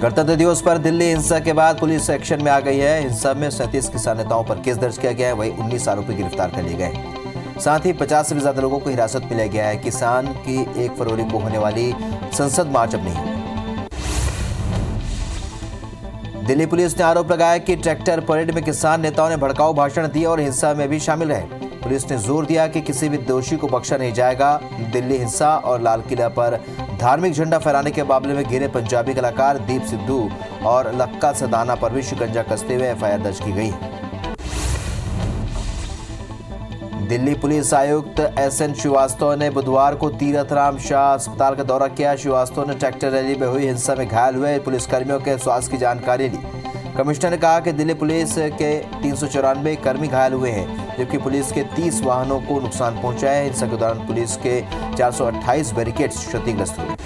गणतंत्र दिवस पर दिल्ली हिंसा के बाद पुलिस एक्शन में आ गई है। हिंसा में 37 किसान नेताओं पर केस दर्ज किया गया है, वहीं 19 आरोपी गिरफ्तार कर लिए गए। साथ ही 50 से भी ज्यादा लोगों को हिरासत में लिया गया है। किसान की 1 फरवरी को होने वाली संसद मार्च अब नहीं। दिल्ली पुलिस ने आरोप लगाया कि ट्रैक्टर परेड में किसान नेताओं ने भड़काऊ भाषण दिए और हिंसा में भी शामिल रहे। पुलिस ने जोर दिया कि किसी भी दोषी को बख्शा नहीं जाएगा। दिल्ली हिंसा और लाल किला पर धार्मिक झंडा फहराने के मामले में घिरे पंजाबी कलाकार दीप सिद्धू और लक्का सदाना पर भी शिकंजा कसते हुए एफआईआर दर्ज की गई। दिल्ली पुलिस आयुक्त एसएन श्रीवास्तव ने बुधवार को तीरथ राम शाह अस्पताल का दौरा किया। श्रीवास्तव ने ट्रैक्टर रैली में हुई हिंसा में घायल हुए पुलिसकर्मियों के स्वास्थ्य की जानकारी ली। कमिश्नर ने कहा कि दिल्ली पुलिस के 394 कर्मी घायल हुए हैं, जबकि पुलिस के 30 वाहनों को नुकसान पहुंचा है। हिंसा के दौरान पुलिस के 428 बैरिकेड्स क्षतिग्रस्त हुए।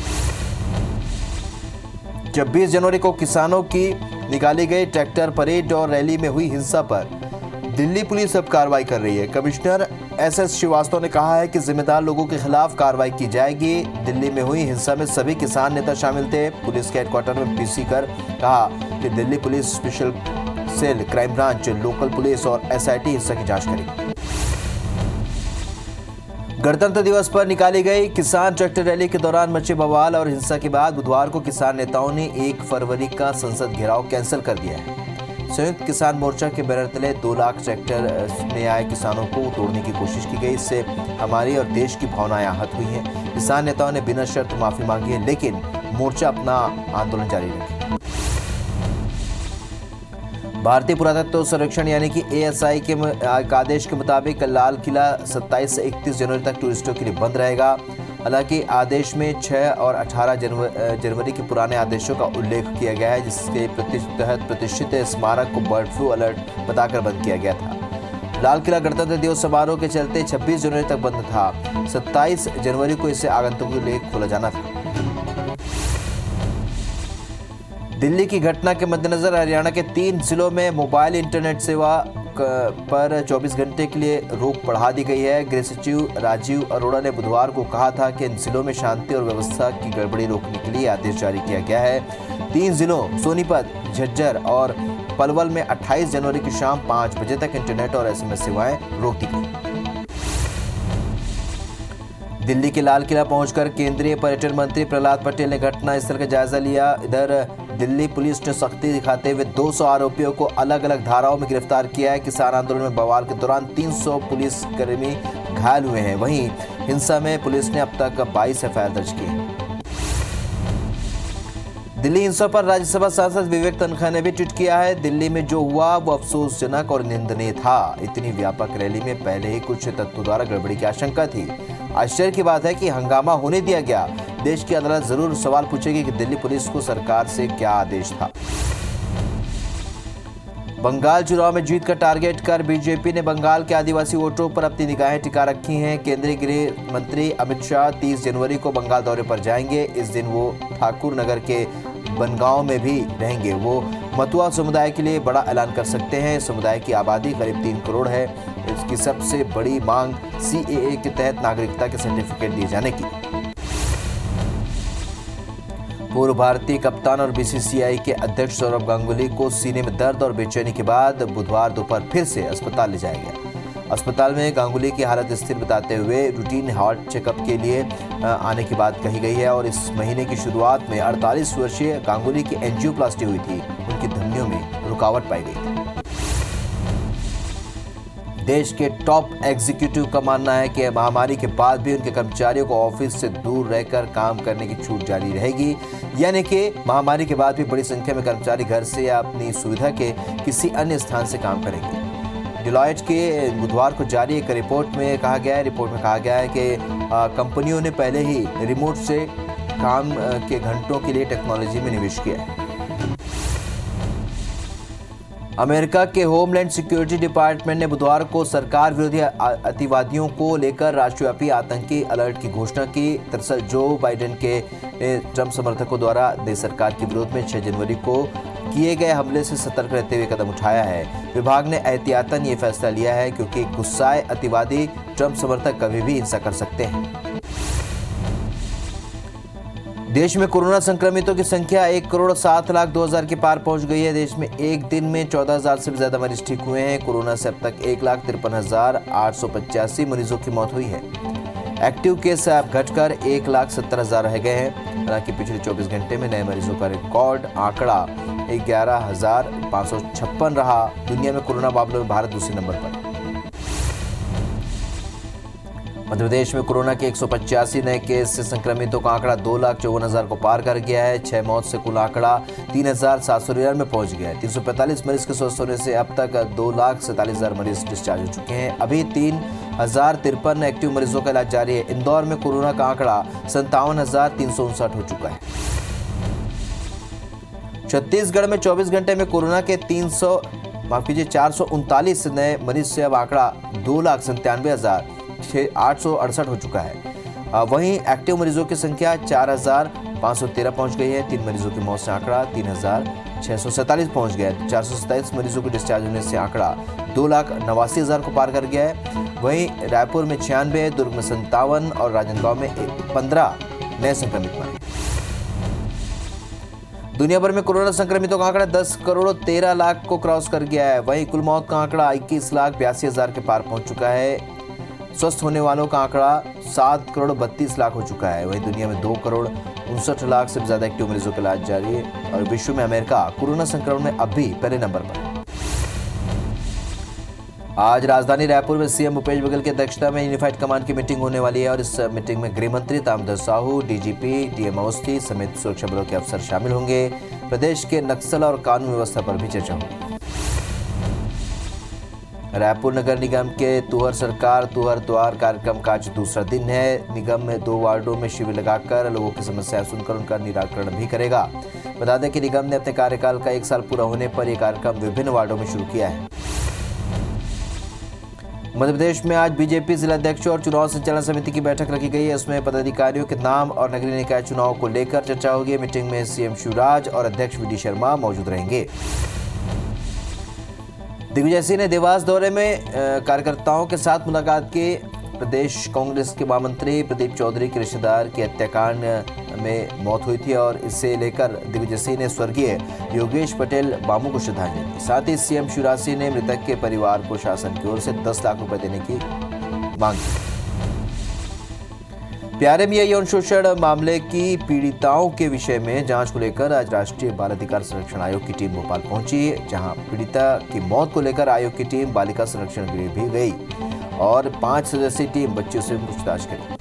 26 जनवरी को किसानों की निकाली गई ट्रैक्टर परेड और रैली में हुई हिंसा पर दिल्ली पुलिस अब कार्रवाई कर रही है। कमिश्नर एसएस श्रीवास्तव ने कहा है कि जिम्मेदार लोगों के खिलाफ कार्रवाई की जाएगी। दिल्ली में हुई हिंसा में सभी किसान नेता शामिल थे। पुलिस के हेडक्वार्टर में पीसी कर कहा कि Delhi police special cell, crime branch, local police और एसआईटी हिंसा की जांच करेगी। गणतंत्र दिवस पर निकाली गई किसान ट्रैक्टर रैली के दौरान मचे बवाल और हिंसा के बाद बुधवार को किसान नेताओं ने 1 फरवरी का संसद घेराव कैंसिल कर दिया है। संयुक्त किसान मोर्चा के बैनर तले 2 लाख ट्रैक्टर में आए किसानों को तोड़ने की कोशिश की गई। इससे हमारी और देश की भावनाएं आहत हुई हैं। किसान नेताओं ने बिना शर्त माफी मांगी है, लेकिन मोर्चा अपना आंदोलन जारी रखे। भारतीय पुरातत्व सर्वेक्षण यानी कि एएसआई के आदेश के मुताबिक लाल किला 27 से 31 जनवरी तक टूरिस्टों के लिए बंद रहेगा। हालांकि आदेश में 6 और 18 जनवरी के पुराने आदेशों का उल्लेख किया गया है, जिसके तहत प्रतिष्ठित स्मारक को बर्ड फ्लू अलर्ट बताकर बंद किया गया था। लाल किला गणतंत्र दिवस समारोह के चलते 26 जनवरी तक बंद था। 27 जनवरी को इसे आगंतुकों के लिए खोला जाना था। दिल्ली की घटना के मद्देनजर हरियाणा के 3 जिलों में मोबाइल इंटरनेट सेवा पर 24 घंटे के लिए रोक बढ़ा दी गई है। गृह सचिव राजीव अरोड़ा ने बुधवार को कहा था कि इन जिलों में शांति और व्यवस्था की गड़बड़ी रोकने के लिए आदेश जारी किया गया है। 3 जिलों सोनीपत, झज्जर और पलवल में 28 जनवरी की शाम 5 बजे तक इंटरनेट और एसएमएस सेवाएं रोक दी गई। दिल्ली के लाल किला पहुंचकर केंद्रीय पर्यटन मंत्री प्रहलाद पटेल ने घटनास्थल का जायजा लिया। इधर दिल्ली पुलिस ने सख्ती दिखाते हुए 200 आरोपियों को अलग अलग धाराओं में गिरफ्तार किया है। किसान आंदोलन में बवाल के दौरान 300 पुलिसकर्मी घायल हुए हैं। वहीं हिंसा में पुलिस ने अब तक 22 एफआईआर दर्ज की है। दिल्ली हिंसा पर राज्यसभा सांसद विवेक तन्खा ने भी ट्वीट किया है। दिल्ली में जो हुआ वो अफसोसजनक और निंदनीय था। इतनी व्यापक रैली में पहले ही कुछ तत्वों द्वारा गड़बड़ी की आशंका थी। आश्चर्य की बात है कि हंगामा होने दिया गया। देश की अदालत जरूर सवाल पूछेगी कि दिल्ली पुलिस को सरकार से क्या आदेश था। बंगाल चुनाव में जीत का टारगेट कर बीजेपी ने बंगाल के आदिवासी वोटरों पर अपनी निगाहें टिका रखी हैं। केंद्रीय गृह मंत्री अमित शाह 30 जनवरी को बंगाल दौरे पर जाएंगे। इस दिन वो ठाकुर नगर के बनगांव में भी रहेंगे। वो मतुआ समुदाय के लिए बड़ा ऐलान कर सकते हैं। समुदाय की आबादी करीब 3 करोड़ है। इसकी सबसे बड़ी मांग सीएए के तहत नागरिकता के सर्टिफिकेट दिए जाने की। पूर्व भारतीय कप्तान और बीसीसीआई के अध्यक्ष सौरव गांगुली को सीने में दर्द और बेचैनी के बाद बुधवार दोपहर फिर से अस्पताल ले जाया गया। अस्पताल में गांगुली की हालत स्थिर बताते हुए रूटीन हार्ट चेकअप के लिए आने की बात कही गई है। और इस महीने की शुरुआत में 48 वर्षीय गांगुली की एंजियोप्लास्टी हुई थी। उनकी धमनियों में रुकावट पाई गई थी। देश के टॉप एग्जीक्यूटिव का मानना है कि महामारी के बाद भी उनके कर्मचारियों को ऑफिस से दूर रहकर काम करने की छूट जारी रहेगी। यानी कि महामारी के बाद भी बड़ी संख्या में कर्मचारी घर से या अपनी सुविधा के किसी अन्य स्थान से काम करेंगे। डिलॉयट के बुधवार को जारी एक रिपोर्ट में कहा गया है कि कंपनियों ने पहले ही रिमोट से काम के घंटों के लिए टेक्नोलॉजी में निवेश किया है। अमेरिका के होमलैंड सिक्योरिटी डिपार्टमेंट ने बुधवार को सरकार विरोधी अतिवादियों को लेकर राष्ट्रव्यापी आतंकी अलर्ट की घोषणा की। दरअसल जो बाइडेन के ट्रंप समर्थकों द्वारा देश सरकार के विरोध में 6 जनवरी को किए गए हमले से सतर्क रहते हुए कदम उठाया है। विभाग ने एहतियातन ये फैसला लिया है क्योंकि गुस्साए अतिवादी ट्रंप समर्थक कभी भी हिंसा कर सकते हैं। देश में कोरोना संक्रमितों की संख्या 1,07,02,000 के पार पहुंच गई है। देश में एक दिन में 14,000 से भी ज्यादा मरीज ठीक हुए हैं। कोरोना से अब तक 1,53,885 मरीजों की मौत हुई है। एक्टिव केस अब घटकर 1,70,000 रह गए हैं। हालांकि पिछले 24 घंटे में नए मरीजों का रिकॉर्ड आंकड़ा 11,556 रहा। दुनिया में कोरोना मामलों में भारत दूसरे नंबर पर। मध्य प्रदेश में कोरोना के 185 नए केस से संक्रमितों का आंकड़ा 2,54,000 को पार कर गया है। 6 मौत से कुल आंकड़ा 3,799 में पहुंच गया है। 345 मरीज के स्वस्थ होने से अब तक 2,47,000 मरीज डिस्चार्ज हो चुके हैं। अभी 3,053 एक्टिव मरीजों का इलाज जारी है। इंदौर में कोरोना का आंकड़ा 57,359 हो चुका है। छत्तीसगढ़ में 24 घंटे में कोरोना के 439 नए मरीज से अब आंकड़ा 2,97,868 हो चुका है। वहीं एक्टिव मरीजों की संख्या 4,513 पहुंच गई है। 3 मरीजों की मौत से आंकड़ा 3,647 पहुंच गया है। 427 मरीजों को डिस्चार्ज होने से आंकड़ा 2,89,000 को पार कर गया है। वहीं रायपुर में 96, दुर्ग में 57 और राजनांदगांव में 15 नए संक्रमित पाए। दुनिया भर में कोरोना संक्रमितों का आंकड़ा 10,13,00,000 को क्रॉस कर गया है। वहीं कुल मौत का आंकड़ा 21,82,000 के पार पहुंच चुका है। स्वस्थ होने वालों का आंकड़ा 7,32,00,000 हो चुका है। वहीं दुनिया में 2,59,00,000 से ज्यादा एक्टिव मरीजों का इलाज जारी है। और विश्व में अमेरिका कोरोना संक्रमण में अब भी पहले नंबर पर है। आज राजधानी रायपुर में सीएम भूपेश बघेल की अध्यक्षता में यूनिफाइड कमांड की मीटिंग होने वाली है और इस मीटिंग में गृह मंत्री ताम्रध्वज साहू, डीजीपी, डीएम अवस्थी समेत सुरक्षा बलों के अफसर शामिल होंगे। प्रदेश के नक्सल और कानून व्यवस्था पर भी चर्चा होगी। रायपुर नगर निगम के तुहर सरकार तुहर द्वार कार्यक्रम का आज दूसरा दिन है। निगम में 2 वार्डों में शिविर लगाकर लोगों की समस्याएं सुनकर उनका निराकरण भी करेगा। बता दें कि निगम ने अपने कार्यकाल का 1 साल पूरा होने पर यह कार्यक्रम विभिन्न वार्डों में शुरू किया है। मध्य प्रदेश में आज बीजेपी जिलाध्यक्ष और चुनाव संचालन समिति की बैठक रखी गई है। इसमें पदाधिकारियों के नाम और नगरीय निकाय चुनाव को लेकर चर्चा होगी। मीटिंग में सीएम शिवराज और अध्यक्ष वीडी शर्मा मौजूद रहेंगे। दिग्विजय सिंह ने देवास दौरे में कार्यकर्ताओं के साथ मुलाकात की। प्रदेश कांग्रेस के महामंत्री प्रदीप चौधरी के रिश्तेदार की हत्याकांड में मौत हुई थी और इसे लेकर दिग्विजय सिंह ने स्वर्गीय योगेश पटेल बाबू को श्रद्धांजलि दी। साथ ही सीएम शिवराज सिंह ने मृतक के परिवार को शासन की ओर से 10 लाख रुपए देने की मांग की। प्यारे मियां यौन शोषण मामले की पीड़िताओं के विषय में जांच को लेकर आज राष्ट्रीय बाल अधिकार संरक्षण आयोग की टीम भोपाल पहुंची, जहां पीड़िता की मौत को लेकर आयोग की टीम बालिका संरक्षण गृह भी गई और 5 सदस्यीय टीम बच्चों से पूछताछ करी।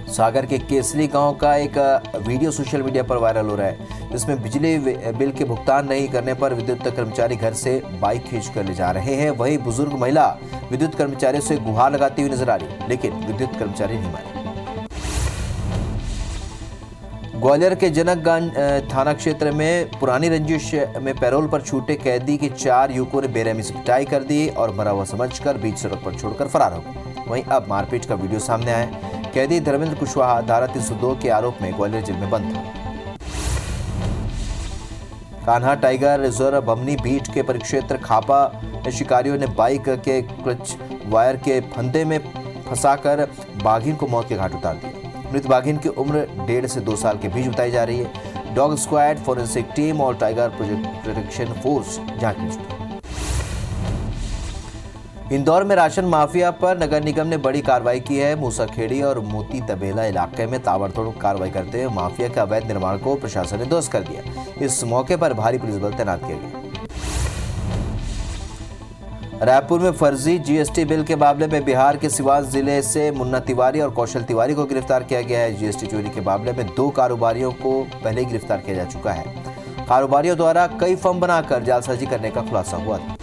सागर के केसरी गांव का एक वीडियो सोशल मीडिया पर वायरल हो रहा है, जिसमें बिजली बिल के भुगतान नहीं करने पर विद्युत कर्मचारी घर से बाइक खींचकर ले जा रहे हैं। वहीं बुजुर्ग महिला विद्युत कर्मचारियों से गुहार लगाती हुई नजर आ रही, लेकिन विद्युत कर्मचारी नहीं माने। ग्वालियर के जनकगंज थाना क्षेत्र में पुरानी रंजिश में पैरोल पर छूटे कैदी के 4 युवकों ने बेरहमी से पिटाई कर दी और मरा हुआ समझकर बीच सड़क पर छोड़कर फरार हो गए। वहीं अब मारपीट का वीडियो सामने आया। कैदी धर्मेंद्र कुशवाहा धारा 302 के आरोप में ग्वालियर जेल में बंद था। Kanha tiger reserve Bamni beat के परिक्षेत्र खापा शिकारियों ने बाइक के क्लच वायर के फंदे में फंसाकर बाघिन को मौत के घाट उतार दिया। मृत बाघिन की उम्र 1.5 से 2 साल के बीच बताई जा रही है। डॉग स्क्वाड, फोरेंसिक टीम और टाइगर प्रोटेक्शन फोर्स जांच में जुटी। इंदौर में राशन माफिया पर नगर निगम ने बड़ी कार्रवाई की है। मूसाखेड़ी और मोती तबेला इलाके में ताबड़तोड़ कार्रवाई करते हुए माफिया के अवैध निर्माण को प्रशासन ने ध्वस्त कर दिया। इस मौके पर भारी पुलिस बल तैनात किया गया। रायपुर में फर्जी जीएसटी बिल के मामले में बिहार के सिवान जिले से मुन्ना तिवारी और कौशल तिवारी को गिरफ्तार किया गया है। जीएसटी चोरी के मामले में 2 कारोबारियों को पहले ही गिरफ्तार किया जा चुका है। कारोबारियों द्वारा कई फर्म बनाकर जालसाजी करने का खुलासा हुआ था।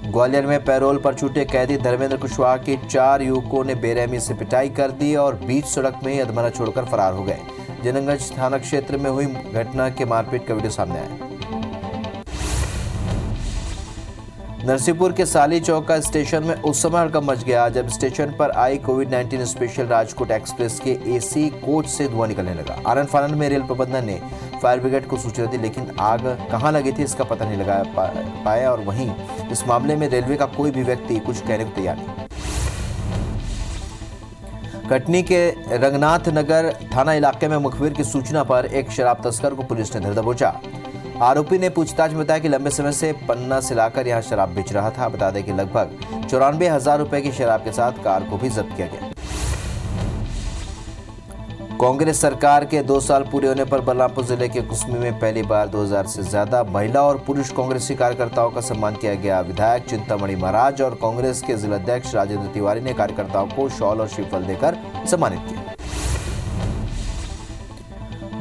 ग्वालियर में पैरोल पर छूटे कैदी धर्मेंद्र कुशवाहा के 4 युवकों ने बेरहमी से पिटाई कर दी और बीच सड़क में ही अधमरा छोड़कर फरार हो गए। जनकगंज थाना क्षेत्र में हुई घटना के मारपीट का वीडियो सामने आया। नरसिंहपुर के साली चौका स्टेशन में उस समय हड़कंप मच गया जब स्टेशन पर आई कोविड-19 स्पेशल राजकोट एक्सप्रेस के एसी कोच से धुआं निकलने लगा। आनन फानन में रेल प्रबंधन ने फायर ब्रिगेड को सूचना दी, लेकिन आग कहां लगी थी इसका पता नहीं लगा पाया और वहीं इस मामले में रेलवे का कोई भी व्यक्ति कुछ कहने को तैयार नहीं। कटनी के रंगनाथ नगर थाना इलाके में मुखबिर की सूचना पर एक शराब तस्कर को पुलिस ने धर दबोचा। आरोपी ने पूछताछ में बताया कि लंबे समय से पन्ना से लाकर यहां शराब बेच रहा था। बता दें कि लगभग 94,000 रुपए की शराब के साथ कार को भी जब्त किया गया। कांग्रेस सरकार के 2 साल पूरे होने पर बलरामपुर जिले के कुसमी में पहली बार 2000 से ज्यादा महिला और पुरुष कांग्रेसी कार्यकर्ताओं का सम्मान किया गया। विधायक चिंतामणि महाराज और कांग्रेस के जिलाध्यक्ष राजेंद्र तिवारी ने कार्यकर्ताओं को शॉल और श्रीफल देकर सम्मानित किया।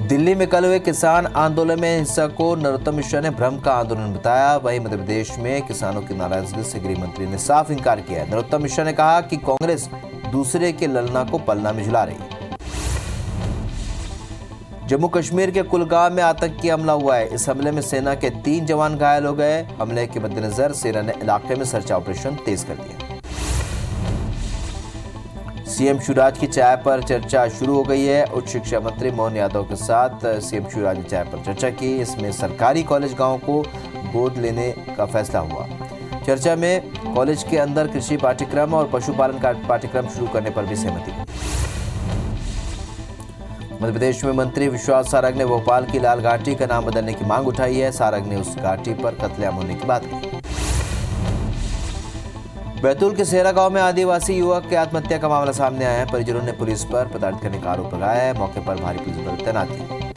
दिल्ली में कल हुए किसान आंदोलन में हिंसा को नरोत्तम मिश्रा ने भ्रम का आंदोलन बताया। वहीं मध्य प्रदेश में किसानों की नाराजगी से गृह मंत्री ने साफ इनकार किया। नरोत्तम मिश्रा ने कहा कि कांग्रेस दूसरे के ललना को पलना में झुला रही है। जम्मू कश्मीर के कुलगाम में आतंकी हमला हुआ है। इस हमले में सेना के 3 जवान घायल हो गए। हमले के मद्देनजर सेना ने इलाके में सर्च ऑपरेशन तेज कर दिया। सीएम शिवराज की चाय पर चर्चा शुरू हो गई है। उच्च शिक्षा मंत्री मोहन यादव के साथ सीएम शिवराज ने चाय पर चर्चा की। इसमें सरकारी कॉलेज गांवों को गोद लेने का फैसला हुआ। चर्चा में कॉलेज के अंदर कृषि पाठ्यक्रम और पशुपालन का पाठ्यक्रम शुरू करने पर भी सहमति हुई। मध्य प्रदेश में मंत्री विश्वास सारंग ने भोपाल की लाल घाटी का नाम बदलने की मांग उठाई है। सारंग ने उस घाटी पर कत्लेआम होने की बात की। बैतूल के सेहरा गांव में आदिवासी युवक की आत्महत्या का मामला सामने आया है। परिजनों ने पुलिस पर प्रताड़ित करने का आरोप लगाया है। मौके पर भारी पुलिस बल तैनात है।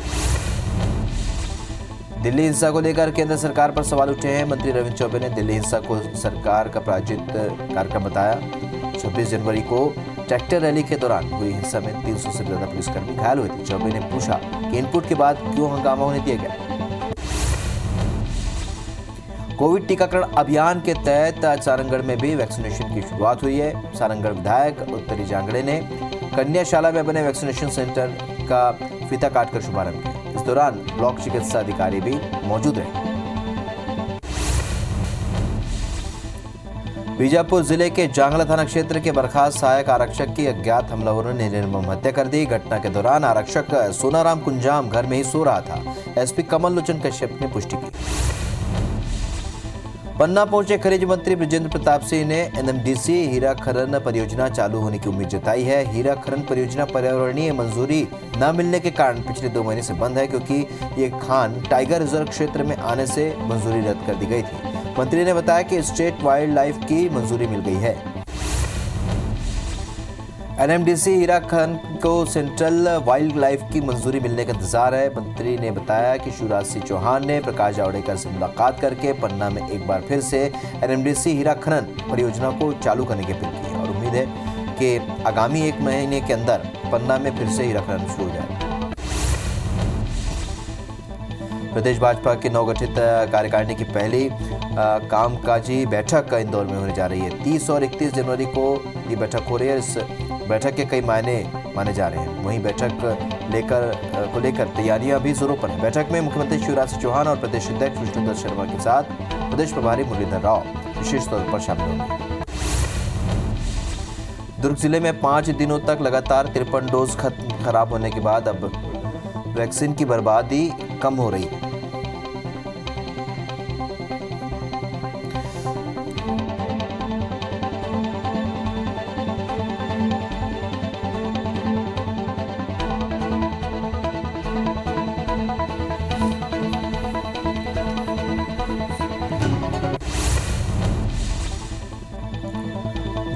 दिल्ली हिंसा को लेकर केंद्र सरकार पर सवाल उठे हैं। मंत्री रविंद्र चौबे ने दिल्ली हिंसा को सरकार का प्रायोजित कार्यक्रम बताया। 26 जनवरी को ट्रैक्टर रैली के दौरान हुई हिंसा में 300 से ज्यादा पुलिसकर्मी घायल हुए थे। चौबे ने पूछा कि इनपुट के बाद क्यों हंगामा होने दिया गया। कोविड टीकाकरण अभियान के तहत सारंगढ़ में भी वैक्सीनेशन की शुरुआत हुई है। सारंगढ़ विधायक उत्तरी जांगड़े ने कन्याशाला में बने वैक्सीनेशन सेंटर का फीता काटकर शुभारंभ किया। इस दौरान ब्लॉक चिकित्सा अधिकारी भी मौजूद रहे। बीजापुर जिले के जांगला थाना क्षेत्र के बर्खास्त सहायक आरक्षक की अज्ञात हमलावरों ने निर्मम हत्या कर दी। घटना के दौरान आरक्षक सोनाराम कुंजाम घर में ही सो रहा था। एसपी कमल लोचन कश्यप ने पुष्टि की। पन्ना पहुंचे खनिज मंत्री बृजेंद्र प्रताप सिंह ने एनएमडीसी हीरा खनन परियोजना चालू होने की उम्मीद जताई है। हीरा खनन परियोजना पर्यावरणीय मंजूरी न मिलने के कारण पिछले 2 महीने से बंद है, क्योंकि ये खान टाइगर रिजर्व क्षेत्र में आने से मंजूरी रद्द कर दी गई थी। मंत्री ने बताया कि स्टेट वाइल्ड लाइफ की मंजूरी मिल गई है। एनएमडीसी हीरा खनन को सेंट्रल वाइल्ड लाइफ की मंजूरी मिलने का इंतजार है। मंत्री ने बताया कि शिवराज सिंह चौहान ने प्रकाश जावड़ेकर से मुलाकात करके पन्ना में एक बार फिर से एनएमडीसी हीरा खनन परियोजना को चालू करने की अपील की है और उम्मीद है कि आगामी 1 महीने के अंदर पन्ना में फिर से हीरा खनन शुरू हो जाएगा। प्रदेश भाजपा की नवगठित कार्यकारिणी की पहली कामकाजी बैठक इंदौर में होने जा रही है। 30 और 31 जनवरी को ये बैठक हो रही है। इस बैठक के कई माने जा रहे हैं। वहीं बैठक को लेकर तैयारियां भी जोरों पर हैं। बैठक में मुख्यमंत्री शिवराज सिंह चौहान और प्रदेश अध्यक्ष विष्णुदत्त शर्मा के साथ प्रदेश प्रभारी मुरलीधर राव विशेष तौर पर शामिल होंगे। दुर्ग जिले में 5 दिनों तक लगातार 53 डोज खराब होने के बाद अब वैक्सीन की बर्बादी कम हो रही है।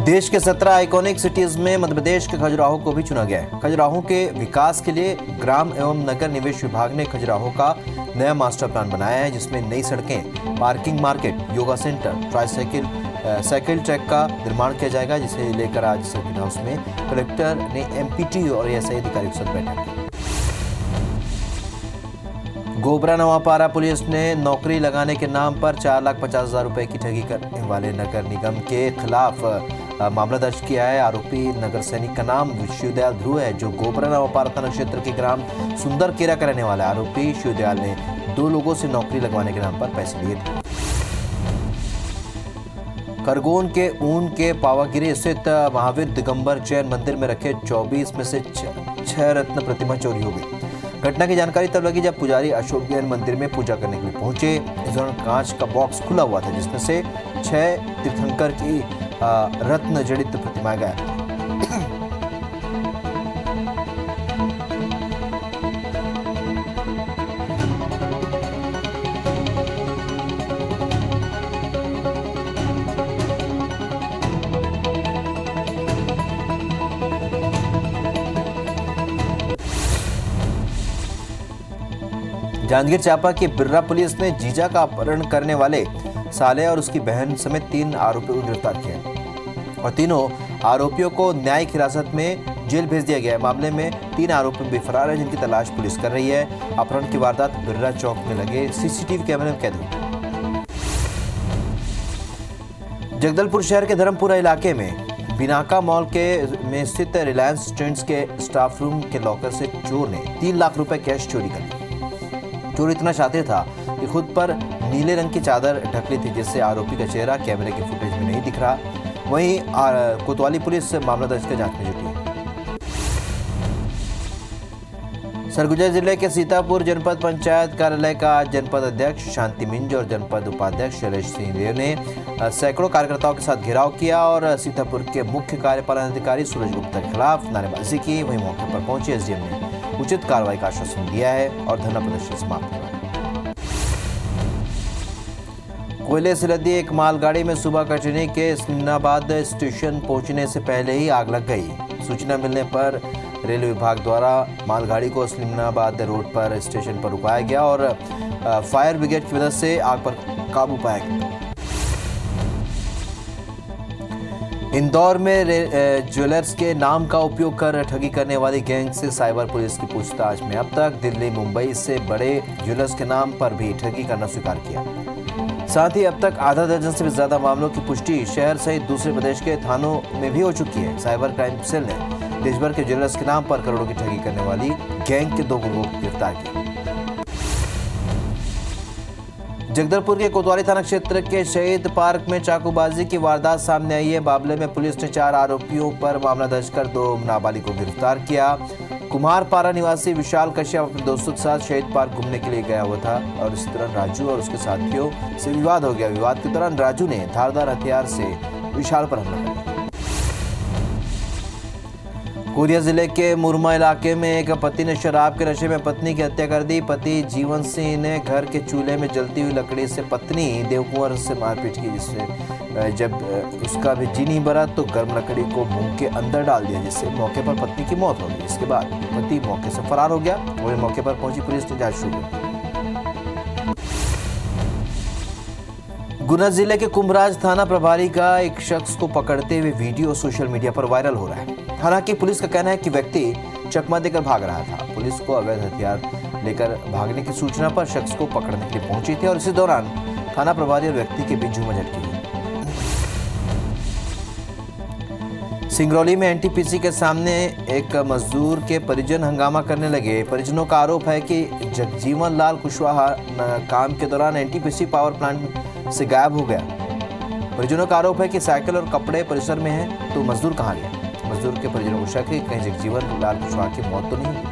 देश के 17 आइकॉनिक सिटीज में मध्य प्रदेश के खजुराहो को भी चुना गया है। खजुराहो के विकास के लिए ग्राम एवं नगर निवेश विभाग ने खजुराहो का नया मास्टर प्लान बनाया है, जिसमें नई सड़कें, parking market, yoga centre, cycle track का निर्माण किया जाएगा, जिसे लेकर आज सर्किट हाउस में कलेक्टर ने एमपीटी और एएसआई अधिकारियों के साथ बैठक की। गोबरा नवापारा पुलिस ने नौकरी लगाने के नाम पर 4,50,000 रुपए की ठगी करने वाले नगर निगम के खिलाफ मामला दर्ज किया है। आरोपी नगर सैनिक का नाम शिवदयाल ध्रुव है, जो गोबरा नवापारा थाना क्षेत्र के ग्राम सुंदर केरा का रहने वाला है। आरोपी शिवदयाल ने 2 लोगों से नौकरी लगवाने के नाम पर पैसे लिए थे। खरगोन के ऊन के पावागिरी स्थित महावीर दिगंबर जैन मंदिर में रखे 24 में से 6 रत्न प्रतिमा चोरी हो गई। घटना की जानकारी तब लगी जब पुजारी अशोक जैन मंदिर में पूजा करने के लिए पहुंचे। इस दौरान कांच का बॉक्स खुला हुआ था, जिसमें से 6 तीर्थंकर की रत्न जड़ित प्रतिमाएं गायब थी। जांजगीर चांपा की बिर्रा पुलिस ने जीजा का अपहरण करने वाले साले और उसकी बहन समेत 3 आरोपियों को गिरफ्तार किया और तीनों आरोपियों को न्यायिक हिरासत में जेल भेज दिया गया है। मामले में 3 आरोपी भी फरार हैं, जिनकी तलाश पुलिस कर रही है। अपहरण की वारदात बिर्रा चौक में लगे सीसीटीवी कैमरे में कैद हुई। जगदलपुर शहर के धर्मपुरा इलाके में बिनाका मॉल में स्थित रिलायंस ट्रेंड्स के स्टाफ रूम के लॉकर से चोर ने 3 लाख रुपए कैश चोरी कर लिया। चोर इतना शातिर था कि खुद पर नीले रंग की चादर ढक ली थी, जिससे आरोपी का चेहरा कैमरे के फुटेज में नहीं दिख रहा। वहीं कोतवाली पुलिस मामला दर्ज कर जांच में जुटी है। सरगुजा जिले के सीतापुर जनपद पंचायत कार्यालय का आज जनपद अध्यक्ष शांति मिंज और जनपद उपाध्यक्ष शैलेश सिंह देव ने सैकड़ों कार्यकर्ताओं के साथ घेराव किया और सीतापुर के मुख्य कार्यपालन अधिकारी सूरज गुप्ता के खिलाफ नारेबाजी की। वहीं मौके पर पहुंचे एसडीएम ने उचित कार्रवाई का आश्वासन दिया है और धरना प्रदर्शन समाप्त किया। कोयले से लदी एक मालगाड़ी में सुबह कटनी के इस्लामाबाद स्टेशन पहुंचने से पहले ही आग लग गई। सूचना मिलने पर रेल विभाग द्वारा मालगाड़ी को इस्लामाबाद रोड पर स्टेशन पर रुकाया गया और फायर ब्रिगेड की मदद से आग पर काबू पाया गया। इंदौर में ज्वेलर्स के नाम का उपयोग कर ठगी करने वाली गैंग से साइबर पुलिस की पूछताछ में अब तक दिल्ली, मुंबई से बड़े ज्वेलर्स के नाम पर भी ठगी करना स्वीकार किया। साथ ही अब तक आधा दर्जन से भी ज्यादा मामलों की पुष्टि शहर सहित दूसरे प्रदेश के थानों में भी हो चुकी है। साइबर क्राइम सेल ने देश भर के ज्वेलर्स के नाम पर करोड़ों की ठगी करने वाली गैंग के 2 गुर्गों को गिरफ्तार किया। जगदलपुर के कोतवाली थाना क्षेत्र के शहीद पार्क में चाकूबाजी की वारदात सामने आई है। मामले में पुलिस ने 4 आरोपियों पर मामला दर्ज कर 2 नाबालिग को गिरफ्तार किया। कुम्हारपारा निवासी विशाल कश्यप अपने दोस्तों के साथ शहीद पार्क घूमने के लिए गया हुआ था और इस दौरान राजू और उसके साथियों से विवाद हो गया। विवाद के दौरान राजू ने धारदार हथियार से विशाल पर हमला किया। कोरिया जिले के मुरमा इलाके में एक पति ने शराब के नशे में पत्नी की हत्या कर दी। पति जीवन सिंह ने घर के चूल्हे में जलती हुई लकड़ी से पत्नी देवकुंवर से मारपीट की, जिससे जब उसका भी जी नहीं भरा तो गर्म लकड़ी को मुंह के अंदर डाल दिया, जिससे मौके पर पत्नी की मौत हो गई। इसके बाद पति मौके से फरार हो गया। वहीं मौके पर पहुंची पुलिस ने जांच शुरू की। गुना जिले के कुंभराज थाना प्रभारी का एक शख्स को पकड़ते हुए वीडियो सोशल मीडिया पर वायरल हो रहा है। हालांकि पुलिस का कहना है कि व्यक्ति चकमा देकर भाग रहा था। पुलिस को अवैध हथियार लेकर भागने की सूचना पर शख्स को पकड़ने के लिए पहुंची थी और इसी दौरान थाना प्रभारी और व्यक्ति के बीच झूमाझटकी हुई। सिंगरौली में एनटीपीसी के सामने एक मजदूर के परिजन हंगामा करने लगे। परिजनों का आरोप है कि जगजीवन लाल कुशवाहा काम के दौरान एनटीपीसी पावर प्लांट से गायब हो गया। परिजनों का आरोप है कि साइकिल और कपड़े परिसर में हैं, तो मजदूर कहाँ गया। मजदूर के परिजनों को शक है कि कहीं जगजीवन लाल कुशवाहा की मौत तो नहीं हुई।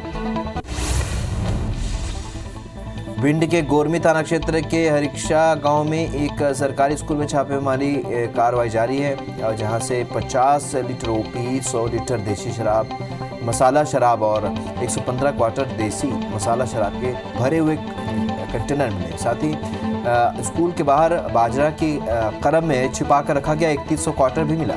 भिंड के गोरमी थाना क्षेत्र के हरिक्षा गांव में एक सरकारी स्कूल में छापेमारी कार्रवाई जारी है, और जहां से 50 लीटर ओपी, 100 लीटर देसी शराब, मसाला शराब और 115 क्वार्टर देसी मसाला शराब के भरे हुए कंटेनर मिले। साथ ही स्कूल के बाहर बाजरा की करम में छिपा कर रखा गया 3100 क्वार्टर भी मिला।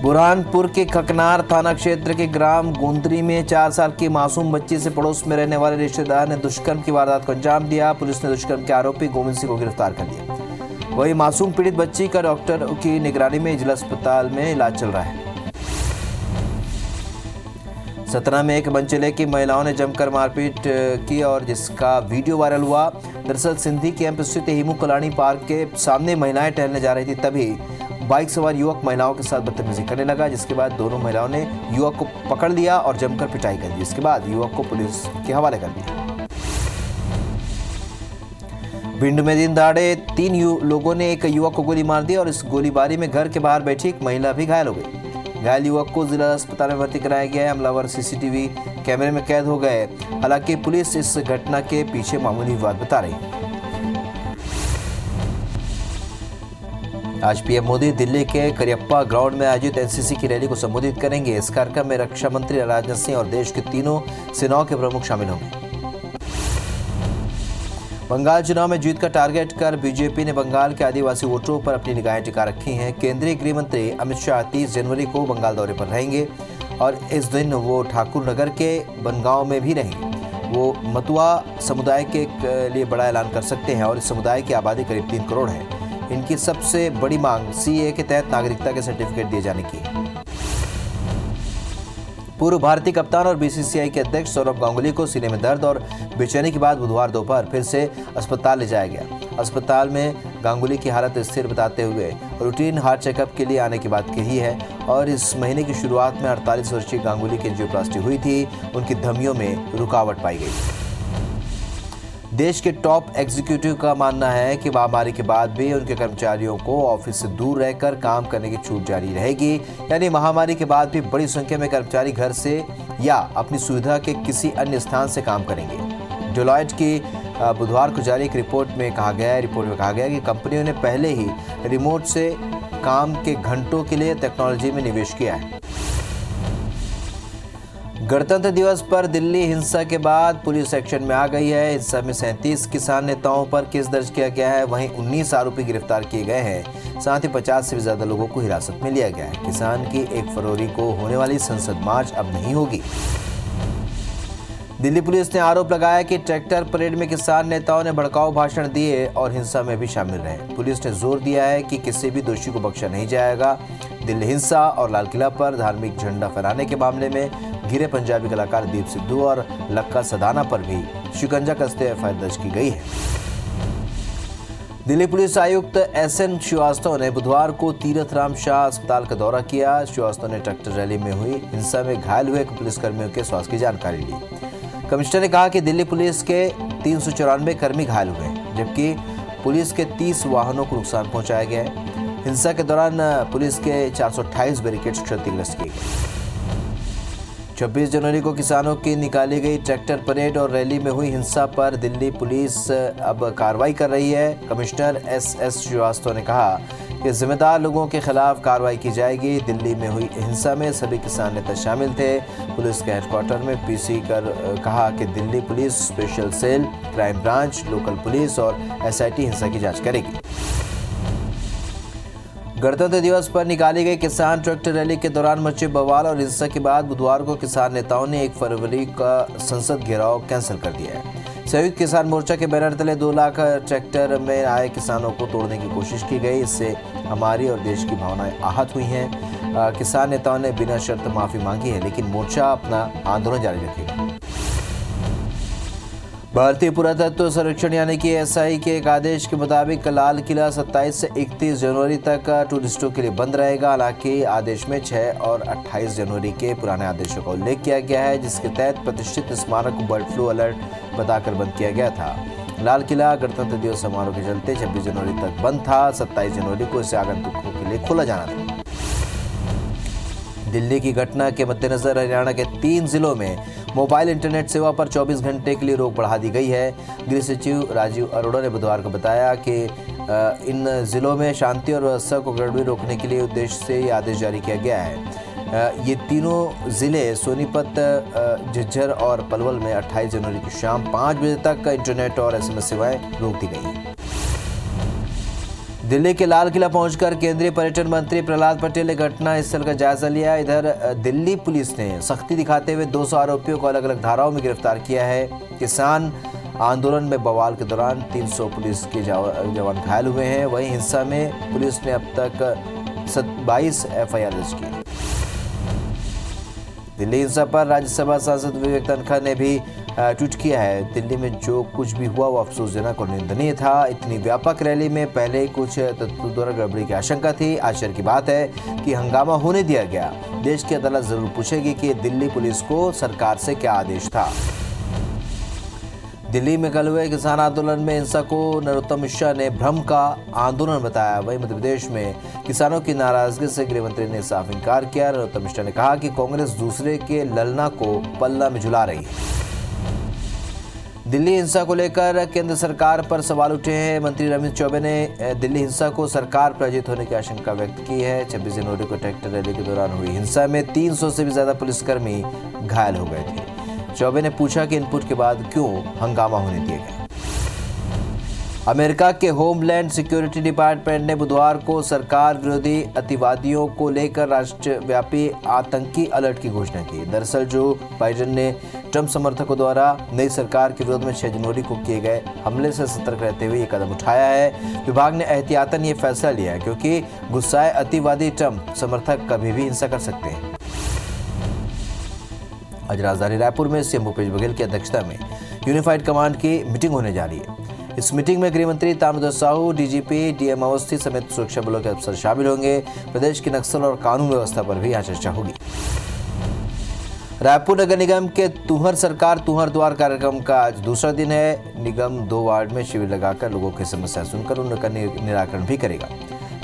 बुरहानपुर के खकनार थाना क्षेत्र के ग्राम गोंदरी में 4 साल की मासूम बच्ची से पड़ोस में रहने वाले रिश्तेदार ने दुष्कर्म की वारदात को अंजाम दिया। पुलिस ने दुष्कर्म के आरोपी गोविंद सिंह को गिरफ्तार कर लिया। वही मासूम पीड़ित बच्ची का डॉक्टर की निगरानी में जिला अस्पताल में इलाज चल रहा है। सतना में एक मंचले की महिलाओं ने जमकर मारपीट की और जिसका वीडियो वायरल हुआ। दरअसल सिंधी कैंप स्थित हेमू कलानी पार्क के सामने महिलाएं टहलने जा रही थी, तभी बाइक सवार युवक महिलाओं के साथ बदतमीजी करने लगा, जिसके बाद दोनों महिलाओं ने युवक को पकड़ लिया और जमकर पिटाई कर दी। जिसके बाद युवक को पुलिस के हवाले कर दिया। भिंड में दिन दहाड़े 3 लोगों ने एक युवक को गोली मार दी और इस गोलीबारी में घर के बाहर बैठी एक महिला भी घायल हो गई। घायल युवक को जिला अस्पताल में भर्ती कराया गया है। हमलावर सीसीटीवी कैमरे में कैद हो गए। हालांकि पुलिस इस घटना के पीछे मामूली विवाद बता रही है। आज पीएम मोदी दिल्ली के करियप्पा ग्राउंड में आयोजित एनसीसी की रैली को संबोधित करेंगे। इस कार्यक्रम में रक्षा मंत्री राजनाथ सिंह और देश के तीनों सेनाओं के प्रमुख शामिल होंगे। बंगाल चुनाव में जीत का टारगेट कर बीजेपी ने बंगाल के आदिवासी वोटरों पर अपनी निगाहें टिका रखी हैं। केंद्रीय गृह मंत्री अमित शाह 30 जनवरी को बंगाल दौरे पर रहेंगे। और इस दिन वो ठाकुर नगर के बनगांव में भी नहीं, वो मतुआ समुदाय के लिए बड़ा ऐलान कर सकते हैं और इस समुदाय की आबादी करीब 3 करोड़ है। इनकी सबसे बड़ी मांग सीए के तहत नागरिकता के सर्टिफिकेट दिए जाने की है। पूर्व भारतीय कप्तान और बीसीसीआई के अध्यक्ष सौरव गांगुली को सीने में दर्द और बेचैनी के बाद बुधवार दोपहर फिर से अस्पताल ले जाया गया। अस्पताल में गांगुली की हालत स्थिर बताते हुए रूटीन हार्ट चेकअप के लिए आने की बात कही है और इस महीने की शुरुआत में 48 वर्षीय गांगुली की एंजियोप्लास्टी हुई थी। उनकी धमनियों में रुकावट पाई गई। देश के टॉप एग्जीक्यूटिव का मानना है कि महामारी के बाद भी उनके कर्मचारियों को ऑफिस से दूर रहकर काम करने की छूट जारी रहेगी, यानी महामारी के बाद भी बड़ी संख्या में कर्मचारी घर से या अपनी सुविधा के किसी अन्य स्थान से काम करेंगे। डेलॉयट की बुधवार को जारी एक रिपोर्ट में कहा गया कि कंपनियों ने पहले ही रिमोट से काम के घंटों के लिए टेक्नोलॉजी में निवेश किया है। गणतंत्र दिवस पर दिल्ली हिंसा के बाद पुलिस एक्शन में आ गई है। हिंसा में 37 किसान नेताओं पर केस दर्ज किया गया है, वहीं 19 आरोपी गिरफ्तार किए गए हैं। साथ ही 50 से भी ज्यादा लोगों को हिरासत में लिया गया है। किसान की 1 फरवरी को होने वाली संसद मार्च अब नहीं होगी। दिल्ली पुलिस ने आरोप लगाया कि ट्रैक्टर परेड में किसान नेताओं ने भड़काऊ भाषण दिए और हिंसा में भी शामिल रहे। पुलिस ने जोर दिया है कि किसी भी दोषी को बख्शा नहीं जाएगा। दिल्ली हिंसा और लाल किला पर धार्मिक झंडा फहराने के मामले में घिरे पंजाबी कलाकार दीप सिद्धू और लक्का सदाना पर भी शिकंजा कसते एफआईआर दर्ज की गई है। दिल्ली पुलिस आयुक्त एसएन श्रीवास्तव ने बुधवार को तीरथ राम शाह अस्पताल का दौरा किया। श्रीवास्तव ने ट्रैक्टर रैली में हुई हिंसा में घायल हुए पुलिसकर्मियों के स्वास्थ्य की जानकारी ली। कमिश्नर ने कहा कि दिल्ली पुलिस के 394 कर्मी घायल हुए, जबकि पुलिस के 30 वाहनों को नुकसान पहुंचाया गया है। हिंसा के दौरान पुलिस के 428 बैरिकेड्स क्षतिग्रस्त किए गए। 26 जनवरी को किसानों की निकाली गई ट्रैक्टर परेड और रैली में हुई हिंसा पर दिल्ली पुलिस अब कार्रवाई कर रही है। कमिश्नर एस श्रीवास्तव ने कहा कि जिम्मेदार लोगों के खिलाफ कार्रवाई की जाएगी। दिल्ली में हुई हिंसा में सभी किसान नेता शामिल थे। पुलिस के हेडक्वार्टर में पीसी कर कहा कि Delhi police special cell, crime branch, local police और एसआईटी हिंसा की जांच करेगी। गणतंत्र दिवस पर निकाली गई किसान ट्रैक्टर रैली के दौरान मचे बवाल और हिंसा के बाद बुधवार को किसान नेताओं ने 1 फरवरी का संसद घेराव कैंसिल कर दिया है। संयुक्त किसान मोर्चा के बैनर तले 2 लाख ट्रैक्टर में आए किसानों को तोड़ने की कोशिश की गई। इससे हमारी और देश की भावनाएं आहत हुई हैं। किसान नेताओं ने बिना शर्त माफी मांगी है, लेकिन मोर्चा अपना आंदोलन जारी रखेगा। भारतीय पुरातत्व सर्वेक्षण यानी कि एएसआई के एक आदेश के मुताबिक लाल किला 27 से 31 जनवरी तक टूरिस्टों के लिए बंद रहेगा। हालांकि आदेश में 6 और 28 जनवरी के पुराने आदेशों का उल्लेख किया गया है, जिसके तहत प्रतिष्ठित स्मारक को बर्ड फ्लू अलर्ट बताकर बंद किया गया था। लाल किला गणतंत्र दिवस समारोह के चलते 26 जनवरी तक बंद था। 27 जनवरी को इसे आगंतुकों के लिए खोला जाना था। दिल्ली की घटना के मद्देनजर हरियाणा के 3 जिलों में मोबाइल इंटरनेट सेवा पर 24 घंटे के लिए रोक बढ़ा दी गई है। गृह सचिव राजीव अरोड़ा ने बुधवार को बताया कि इन जिलों में शांति और व्यवस्था को गड़बड़ी रोकने के लिए उद्देश्य से ये आदेश जारी किया गया है। ये तीनों जिले सोनीपत, झज्जर और पलवल में 28 जनवरी की शाम 5 बजे तक इंटरनेट और एसएमएस सेवाएं रोक दी गई हैं। दिल्ली के लाल किला पहुंचकर केंद्रीय पर्यटन मंत्री प्रहलाद पटेल ने घटना स्थल का जायजा लिया। इधर दिल्ली पुलिस ने सख्ती दिखाते हुए 200 आरोपियों को अलग अलग धाराओं में गिरफ्तार किया है। किसान आंदोलन में बवाल के दौरान 300 पुलिस के जवान घायल हुए हैं। वहीं हिंसा में पुलिस ने अब तक 22 एफआईआर दर्ज की। दिल्ली हिंसा पर राज्यसभा सांसद विवेक तनखा ने भी ट्वीट किया है। दिल्ली में जो कुछ भी हुआ वो अफसोसजनक और निंदनीय था। इतनी व्यापक रैली में पहले ही कुछ तत्वों द्वारा गड़बड़ी की आशंका थी। आश्चर्य की बात है कि हंगामा होने दिया गया। देश की अदालत जरूर पूछेगी कि दिल्ली पुलिस को सरकार से क्या आदेश था। दिल्ली में कल हुए किसान आंदोलन में हिंसा को नरोत्तम मिश्रा ने भ्रम का आंदोलन बताया। वहीं मध्य प्रदेश में किसानों की नाराजगी से गृह मंत्री ने साफ इनकार किया। नरोत्तम मिश्रा ने कहा कि कांग्रेस दूसरे के ललना को पल्ला में झुला रही है। दिल्ली हिंसा को लेकर केंद्र सरकार पर सवाल उठे हैं। मंत्री रमेश चौबे ने दिल्ली हिंसा को सरकार प्रायोजित होने की आशंका व्यक्त की है। 26 जनवरी को ट्रैक्टर रैली के दौरान हुई हिंसा में 300 से भी ज्यादा पुलिसकर्मी घायल हो गए थे। चौबे ने पूछा कि इनपुट के बाद क्यों हंगामा होने दिया गया। अमेरिका के होमलैंड सिक्योरिटी डिपार्टमेंट ने बुधवार को सरकार विरोधी अतिवादियों को लेकर राष्ट्रव्यापी आतंकी अलर्ट की घोषणा की। दरअसल जो बाइडेन ने ट्रंप समर्थकों द्वारा नई सरकार के विरोध में 6 जनवरी को किए गए हमले से सतर्क रहते हुए ये कदम उठाया है। विभाग ने एहतियातन ये फैसला लिया है क्योंकि गुस्साए अतिवादी ट्रंप समर्थक कभी भी हिंसा कर सकते हैं। आज राजधानी रायपुर में सीएम भूपेश बघेल की अध्यक्षता में यूनिफाइड कमांड की मीटिंग होने जा रही है। इस मीटिंग में गृहमंत्री ताम्रध्वज साहू, डीजीपी डीएम अवस्थी समेत सुरक्षा बलों के अफसर शामिल होंगे। प्रदेश की नक्सल और कानून व्यवस्था पर भी यहाँ चर्चा होगी। रायपुर नगर निगम के तुहर सरकार तुहर द्वार कार्यक्रम का आज दूसरा दिन है। निगम 2 वार्ड में शिविर लगाकर लोगों की समस्या सुनकर उनका निराकरण भी करेगा।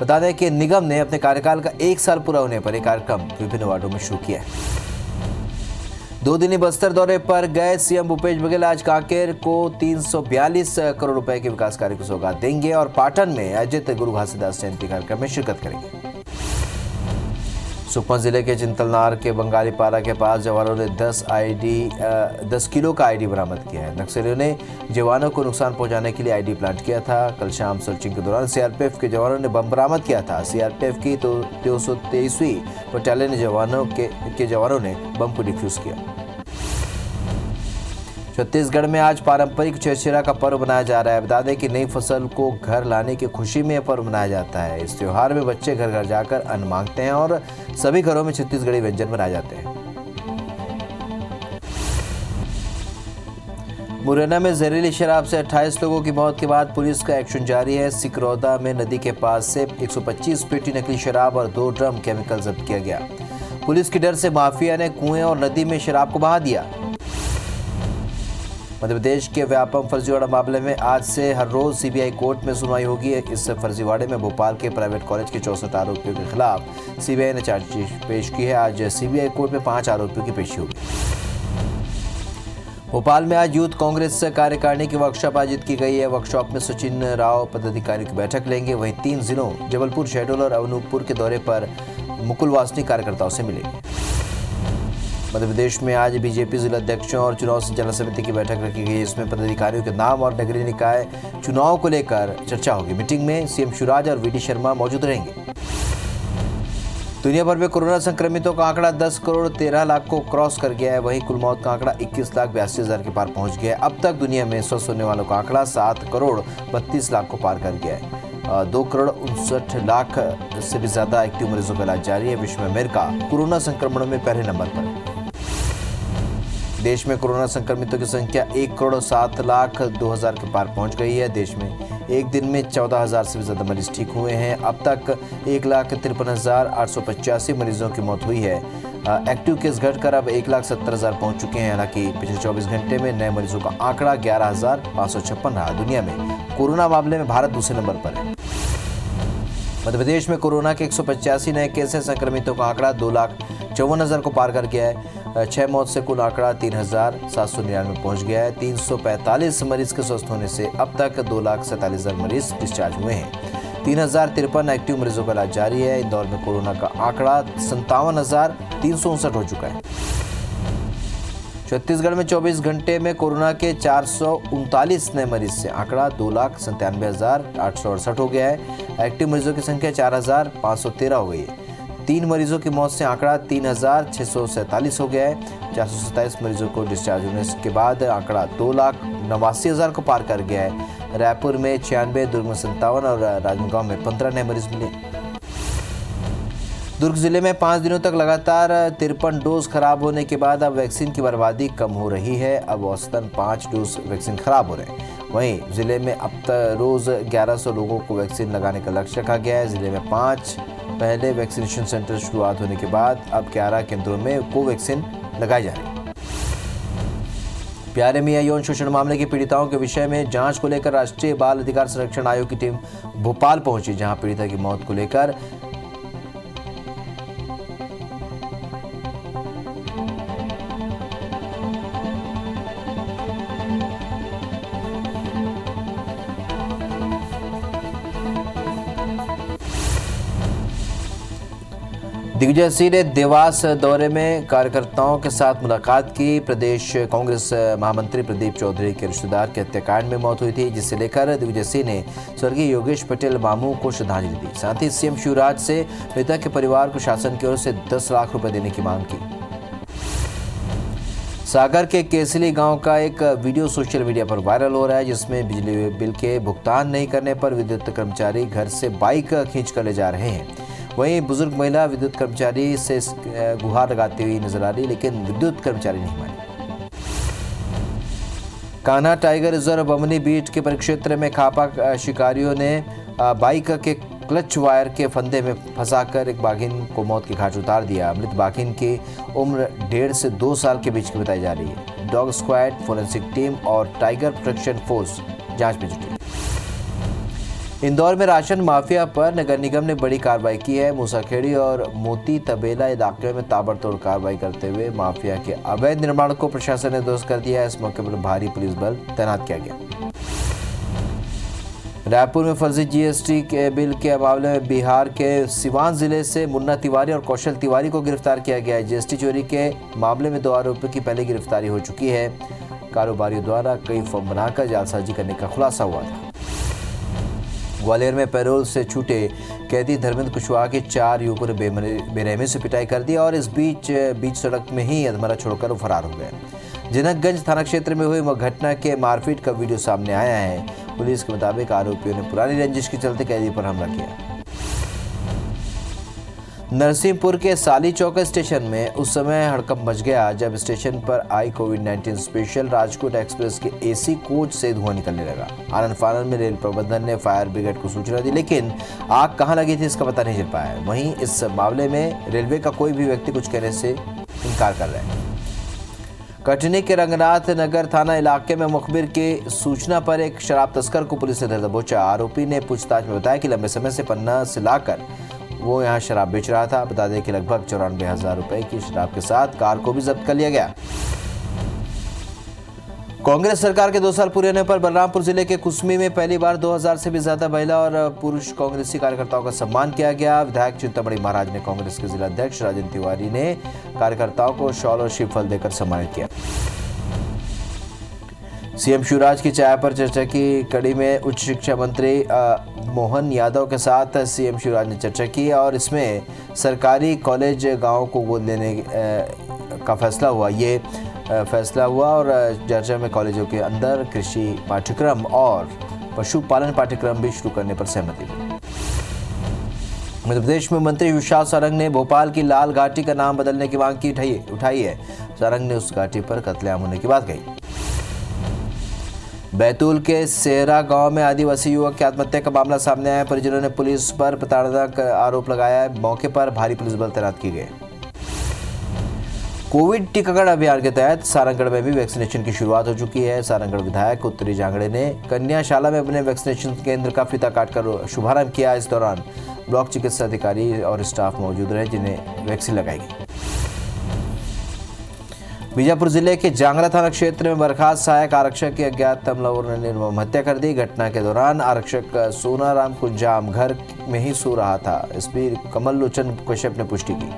बता दें कि निगम ने अपने कार्यकाल का 1 साल पूरा होने पर यह कार्यक्रम विभिन्न वार्डों में शुरू किया है। 2 दिनी बस्तर दौरे पर गए सीएम भूपेश बघेल आज कांकेर को 342 करोड़ रुपए के विकास कार्य की सौगात देंगे और पाटन में आयोजित गुरु घासीदास जयंती कार्यक्रम में शिरकत करेंगे। सुकमा जिले के चिंतलनार के बंगाली पारा के पास जवानों ने 10 किलो का आईडी बरामद किया है। नक्सलियों ने जवानों को नुकसान पहुंचाने के लिए आईडी प्लांट किया था। कल शाम सर्चिंग के दौरान सीआरपीएफ के जवानों ने बम बरामद किया था। सीआरपीएफ की 223वीं बटालियन के जवानों ने बम को डिफ्यूज किया। छत्तीसगढ़ में आज पारंपरिक छेरछेरा का पर्व मनाया जा रहा है। बता दें कि नई फसल को घर लाने की खुशी में यह पर्व मनाया जाता है। इस त्योहार में बच्चे घर घर जाकर अन्न मांगते हैं और सभी घरों में छत्तीसगढ़ी व्यंजन बनाए जाते हैं। मुरैना में जहरीली शराब से 28 लोगों की मौत के बाद पुलिस का एक्शन जारी है। सिकरौदा में नदी के पास से 125 पेटी नकली शराब और 2 ड्रम केमिकल जब्त किया गया। पुलिस के डर से माफिया ने कुएं और नदी में शराब को बहा दिया। मध्य प्रदेश के व्यापम फर्जीवाड़ा मामले में आज से हर रोज सीबीआई कोर्ट में सुनवाई होगी। इस फर्जीवाड़े में भोपाल के प्राइवेट कॉलेज के 64 आरोपियों के खिलाफ सीबीआई ने चार्जशीट पेश की है। आज सीबीआई कोर्ट में 5 आरोपियों की पेशी होगी। भोपाल में आज यूथ कांग्रेस कार्यकारिणी की वर्कशॉप आयोजित की गई है। वर्कशॉप में सचिन राव पदाधिकारियों की बैठक लेंगे। वहीं 3 जिलों जबलपुर, शहडोल और अनूपपुर के दौरे पर मुकुल वासनिक कार्यकर्ताओं से मिलेंगे। मध्य प्रदेश में आज बीजेपी जिला अध्यक्षों और चुनाव संचालन समिति की बैठक रखी गई। इसमें पदाधिकारियों के नाम और नगरीय निकाय चुनाव को लेकर चर्चा होगी। मीटिंग में सीएम शिवराज और वीडी शर्मा मौजूद रहेंगे। दुनिया भर में कोरोना संक्रमितों का आंकड़ा 10 करोड़ 13 लाख को क्रॉस कर गया है। वहीं कुल मौत का आंकड़ा 21,82,000 के पार पहुंच गया है। अब तक दुनिया में स्वस्थ होने वालों का आंकड़ा 7 करोड़ 32 लाख को पार कर गया है। 2 करोड़ 59 लाख से भी ज्यादा एक्टिव मरीजों का इलाज जारी है। विश्व में अमेरिका कोरोना संक्रमण में पहले नंबर पर है। देश में कोरोना संक्रमितों की संख्या 1 करोड़ 7 लाख 2,000 के पार पहुंच गई है। देश में एक दिन में 14,000 से भी ज्यादा मरीज ठीक हुए हैं। अब तक 1,53,885 मरीजों की मौत हुई है। एक्टिव केस घटकर अब 1,70,000 पहुंच चुके हैं। हालांकि पिछले 24 घंटे में नए मरीजों का आंकड़ा 11,556 रहा। दुनिया में कोरोना मामले में भारत दूसरे नंबर पर है। मध्य प्रदेश में कोरोना के 185 नए केस हैं। संक्रमितों का आंकड़ा 2,54,000 को पार कर गया है। 6 मौत से कुल आंकड़ा 3,799 पहुंच गया है। 345 मरीज के स्वस्थ होने से अब तक 2,47,000 मरीज डिस्चार्ज हुए हैं। 3,053 एक्टिव मरीजों का इलाज जारी है। इंदौर में कोरोना का आंकड़ा 57,359 हो चुका है। छत्तीसगढ़ में 24 घंटे में कोरोना के 439 नए मरीज से आंकड़ा 2,97,868 हो गया है। एक्टिव मरीजों की संख्या 4,513 हो गई है। 3 मरीजों की मौत से आंकड़ा 3,647 हो गया है। 427 मरीजों को डिस्चार्ज होने के बाद आंकड़ा 2,89,000 को पार कर गया है। रायपुर में 96, दुर्ग में 57 और राजनांदगांव में 15 नए मरीज मिले। दुर्ग जिले में 5 दिनों तक लगातार 53 डोज खराब होने के बाद अब वैक्सीन की बर्बादी कम हो रही है। अब औसतन 5 डोज वैक्सीन खराब हो रहे हैं। वहीं जिले में अब तक रोज 1100 लोगों को वैक्सीन लगाने का लक्ष्य रखा गया है। जिले में 5 पहले वैक्सीनेशन सेंटर शुरुआत होने के बाद अब 11 केंद्रों में कोवैक्सीन लगाई जा रही है। प्यारे मियां यौन शोषण मामले की पीड़िताओं के विषय में जांच को लेकर राष्ट्रीय बाल अधिकार संरक्षण आयोग की टीम भोपाल पहुंची, जहां पीड़िता की मौत को लेकर दिग्विजय सिंह ने देवास दौरे में कार्यकर्ताओं के साथ मुलाकात की। प्रदेश कांग्रेस महामंत्री प्रदीप चौधरी के रिश्तेदार के हत्याकांड में मौत हुई थी, जिसे लेकर दिग्विजय सिंह ने स्वर्गीय योगेश पटेल मामू को श्रद्धांजलि दी। साथ ही सीएम शिवराज से मृतक के परिवार को शासन की ओर से 10 लाख रुपए देने की मांग की। सागर के केसली गांव का एक वीडियो सोशल मीडिया पर वायरल हो रहा है, जिसमें बिजली बिल के भुगतान नहीं करने पर विद्युत कर्मचारी घर से बाइक खींच कर ले जा रहे हैं। वहीं बुजुर्ग महिला विद्युत कर्मचारी से गुहार लगाती हुई नजर आ रही, लेकिन विद्युत कर्मचारी नहीं मानी। Kanha tiger reserve Bamni beat के परिक्षेत्र में खापा शिकारियों ने बाइक के क्लच वायर के फंदे में फंसाकर एक बाघिन को मौत के घाट उतार दिया। मृत बाघिन की उम्र 1.5 से 2 साल के बीच की बताई जा रही है। डॉग स्क्वाड, फोरेंसिक टीम और टाइगर प्रोटेक्शन फोर्स जांच में जुटी। इंदौर में राशन माफिया पर नगर निगम ने बड़ी कार्रवाई की है। मूसाखेड़ी और मोती तबेला इलाके में ताबड़तोड़ कार्रवाई करते हुए माफिया के अवैध निर्माण को प्रशासन ने ध्वस्त कर दिया है। इस मौके पर भारी पुलिस बल तैनात किया गया। रायपुर में फर्जी जीएसटी के बिल के मामले में बिहार के सिवान जिले से मुन्ना तिवारी और कौशल तिवारी को गिरफ्तार किया गया है। जीएसटी चोरी के मामले में 2 आरोपियों की पहले गिरफ्तारी हो चुकी है। कारोबारियों द्वारा कई फॉर्म बनाकर जालसाजी करने का खुलासा हुआ था। ग्वालियर में पैरोल से छूटे कैदी धर्मेंद्र कुशवाहा के 4 युवकों ने बेरहमी से पिटाई कर दी और इस बीच सड़क में ही अधमरा छोड़कर वो फरार हो गए। जनकगंज थाना क्षेत्र में हुई घटना के मारपीट का वीडियो सामने आया है। पुलिस के मुताबिक आरोपियों ने पुरानी रंजिश के चलते कैदी पर हमला किया। नरसिंहपुर के साली चौक स्टेशन में उस समय हड़कंप मच गया जब स्टेशन पर आई कोविड-19 स्पेशल राजकोट एक्सप्रेस के एसी कोच से धुआं निकलने लगा। आनंद फानन में रेल प्रबंधन ने फायर ब्रिगेड को सूचना दी, लेकिन आग कहां लगी थी इसका पता नहीं चल पाया। वहीं इस मामले में रेलवे का कोई भी व्यक्ति कुछ कहने से इनकार कर रहा है। कटनी के रंगनाथ नगर थाना इलाके में मुखबिर की सूचना पर एक शराब तस्कर को पुलिस ने धर दबोचा। आरोपी ने पूछताछ में बताया कि लंबे समय से पन्ना से लाकर वो यहाँ शराब बेच रहा था। बता दें कि लगभग 94,000 रुपए की शराब के साथ कार को भी जब्त कर लिया गया। कांग्रेस सरकार के 2 साल पूरे होने पर बलरामपुर जिले के कुसमी में पहली बार 2000 से भी ज्यादा महिला और पुरुष कांग्रेसी कार्यकर्ताओं का सम्मान किया गया। विधायक चिंतामणि महाराज ने कांग्रेस के जिला अध्यक्ष राजन तिवारी ने कार्यकर्ताओं को शॉल और श्रीफल देकर सम्मानित किया। सीएम शिवराज की चाय पर चर्चा की कड़ी में उच्च शिक्षा मंत्री मोहन यादव के साथ सीएम शिवराज ने चर्चा की और इसमें सरकारी कॉलेज गांवों को गोद लेने का फैसला हुआ। ये फैसला हुआ और चर्चा में कॉलेजों के अंदर कृषि पाठ्यक्रम और पशुपालन पाठ्यक्रम भी शुरू करने पर सहमति हुई। मध्य प्रदेश में मंत्री विशाल सारंग ने भोपाल की लाल घाटी का नाम बदलने की मांग उठाई है। सारंग ने उस घाटी पर कत्लेआम होने की बात कही। बैतूल के सेहरा गांव में आदिवासी युवक की आत्महत्या का मामला सामने आया। परिजनों ने पुलिस पर प्रताड़ना का आरोप लगाया है। मौके पर भारी पुलिस बल तैनात किए गए। कोविड टीकाकरण अभियान के तहत सारंगगढ़ में भी वैक्सीनेशन की शुरुआत हो चुकी है। सारंगगढ़ विधायक उत्तरी जांगड़े ने कन्याशाला में अपने वैक्सीनेशन केंद्र का फीता काटकर शुभारंभ किया। इस दौरान ब्लॉक चिकित्सा अधिकारी और स्टाफ मौजूद रहे जिन्हें वैक्सीन लगाई गई। बीजापुर जिले के जांगला थाना क्षेत्र में बर्खास्त सहायक आरक्षक की अज्ञात हमलावरों ने निर्मम हत्या कर दी। घटना के दौरान आरक्षक सोनाराम कुंजाम घर में ही सो रहा था। एसपी कमल लोचन कश्यप ने पुष्टि की।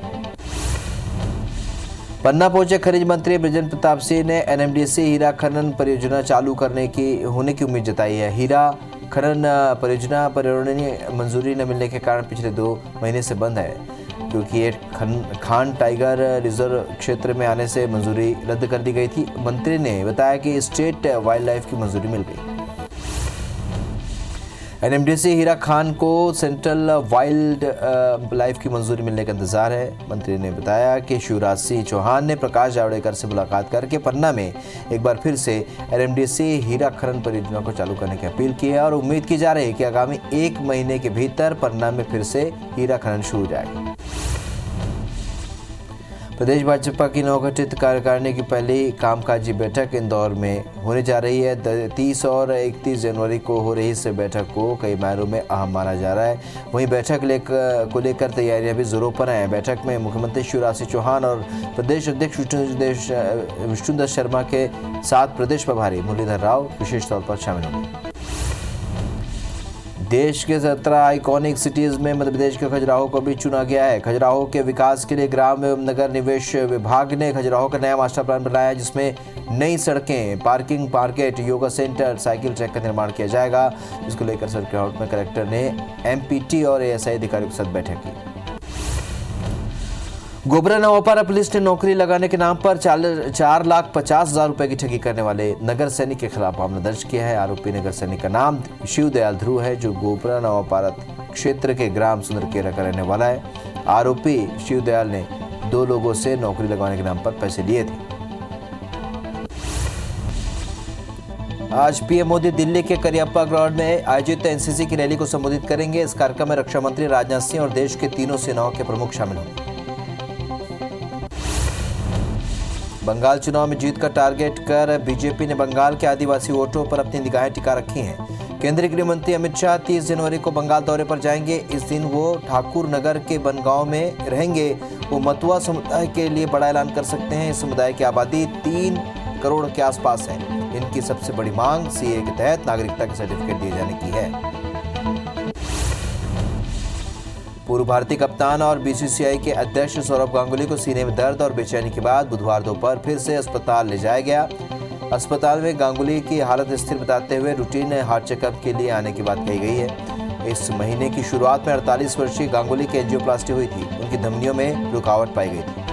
पन्ना पहुंचे खनिज मंत्री बृजेंद्र प्रताप सिंह ने एनएमडीसी हीरा खनन परियोजना चालू होने की उम्मीद जताई है। हीरा खनन परियोजना पर्यावरणीय मंजूरी न मिलने के कारण पिछले 2 महीने से बंद है, क्योंकि ये खान टाइगर रिजर्व क्षेत्र में आने से मंजूरी रद्द कर दी गई थी। मंत्री ने बताया कि स्टेट वाइल्ड लाइफ की मंजूरी मिल गई। एनएमडीसी हीरा खान को सेंट्रल वाइल्ड लाइफ की मंजूरी मिलने का इंतजार है। मंत्री ने बताया कि शिवराज सिंह चौहान ने प्रकाश जावड़ेकर से मुलाकात करके पन्ना में एक बार फिर से एनएमडीसी हीरा खनन परियोजना को चालू करने की अपील की है और उम्मीद की जा रही है कि आगामी 1 महीने के भीतर पन्ना में फिर से हीरा खनन शुरू हो जाएगा। प्रदेश भाजपा की नवगठित कार्यकारिणी की पहली कामकाजी बैठक इंदौर में होने जा रही है। 30 और 31 जनवरी को हो रही इस बैठक को कई मायनों में अहम माना जा रहा है। वहीं बैठक को लेकर तैयारियां भी जोरों पर हैं। बैठक में मुख्यमंत्री शिवराज सिंह चौहान और प्रदेश अध्यक्ष विष्णुदत्त शर्मा के साथ प्रदेश प्रभारी मुरलीधर राव विशेष तौर पर शामिल होंगे। देश के 17 आइकॉनिक सिटीज़ में मध्य प्रदेश के खजुराहो को भी चुना गया है। खजुराहो के विकास के लिए ग्राम एवं नगर निवेश विभाग ने खजुराहो का नया मास्टर प्लान बनाया है, जिसमें नई सड़कें, parking, market, yoga centre, cycle track का निर्माण किया जाएगा, जिसको लेकर सर्किट हाउस में कलेक्टर ने एमपीटी और एएसआई अधिकारियों के साथ बैठक की। गोबरा नवापारा पुलिस ने नौकरी लगाने के नाम पर 4,50,000 रुपए की ठगी करने वाले नगर सैनिक के खिलाफ मामला दर्ज किया है। आरोपी नगर सैनिक का नाम शिवदयाल ध्रुव है, जो गोबरा नवापारा क्षेत्र के ग्राम सुंदरकेरा का रहने वाला है। आरोपी शिवदयाल ने 2 लोगों से नौकरी लगवाने के नाम पर पैसे लिए थे। आज पीएम मोदी दिल्ली के करियप्पा ग्राउंड में आयोजित एनसीसी की रैली को संबोधित करेंगे। इस कार्यक्रम में रक्षा मंत्री राजनाथ सिंह और देश के तीनों सेनाओं के प्रमुख शामिल होंगे। बंगाल चुनाव में जीत का टारगेट कर बीजेपी ने बंगाल के आदिवासी वोटों पर अपनी निगाहें टिका रखी हैं। केंद्रीय गृह मंत्री अमित शाह 30 जनवरी को बंगाल दौरे पर जाएंगे। इस दिन वो ठाकुर नगर के बनगांव में रहेंगे। वो मतुआ समुदाय के लिए बड़ा ऐलान कर सकते हैं। इस समुदाय की आबादी 3 करोड़ के आसपास है। इनकी सबसे बड़ी मांग सीए के तहत नागरिकता के सर्टिफिकेट दिए जाने की है। पूर्व भारतीय कप्तान और बीसीसीआई के अध्यक्ष सौरव गांगुली को सीने में दर्द और बेचैनी के बाद बुधवार दोपहर फिर से अस्पताल ले जाया गया। अस्पताल में गांगुली की हालत स्थिर बताते हुए रूटीन हार्ट चेकअप के लिए आने की बात कही गई है। इस महीने की शुरुआत में 48 वर्षीय गांगुली की एंजियोप्लास्टी हुई थी। उनकी धमनियों में रुकावट पाई गई थी।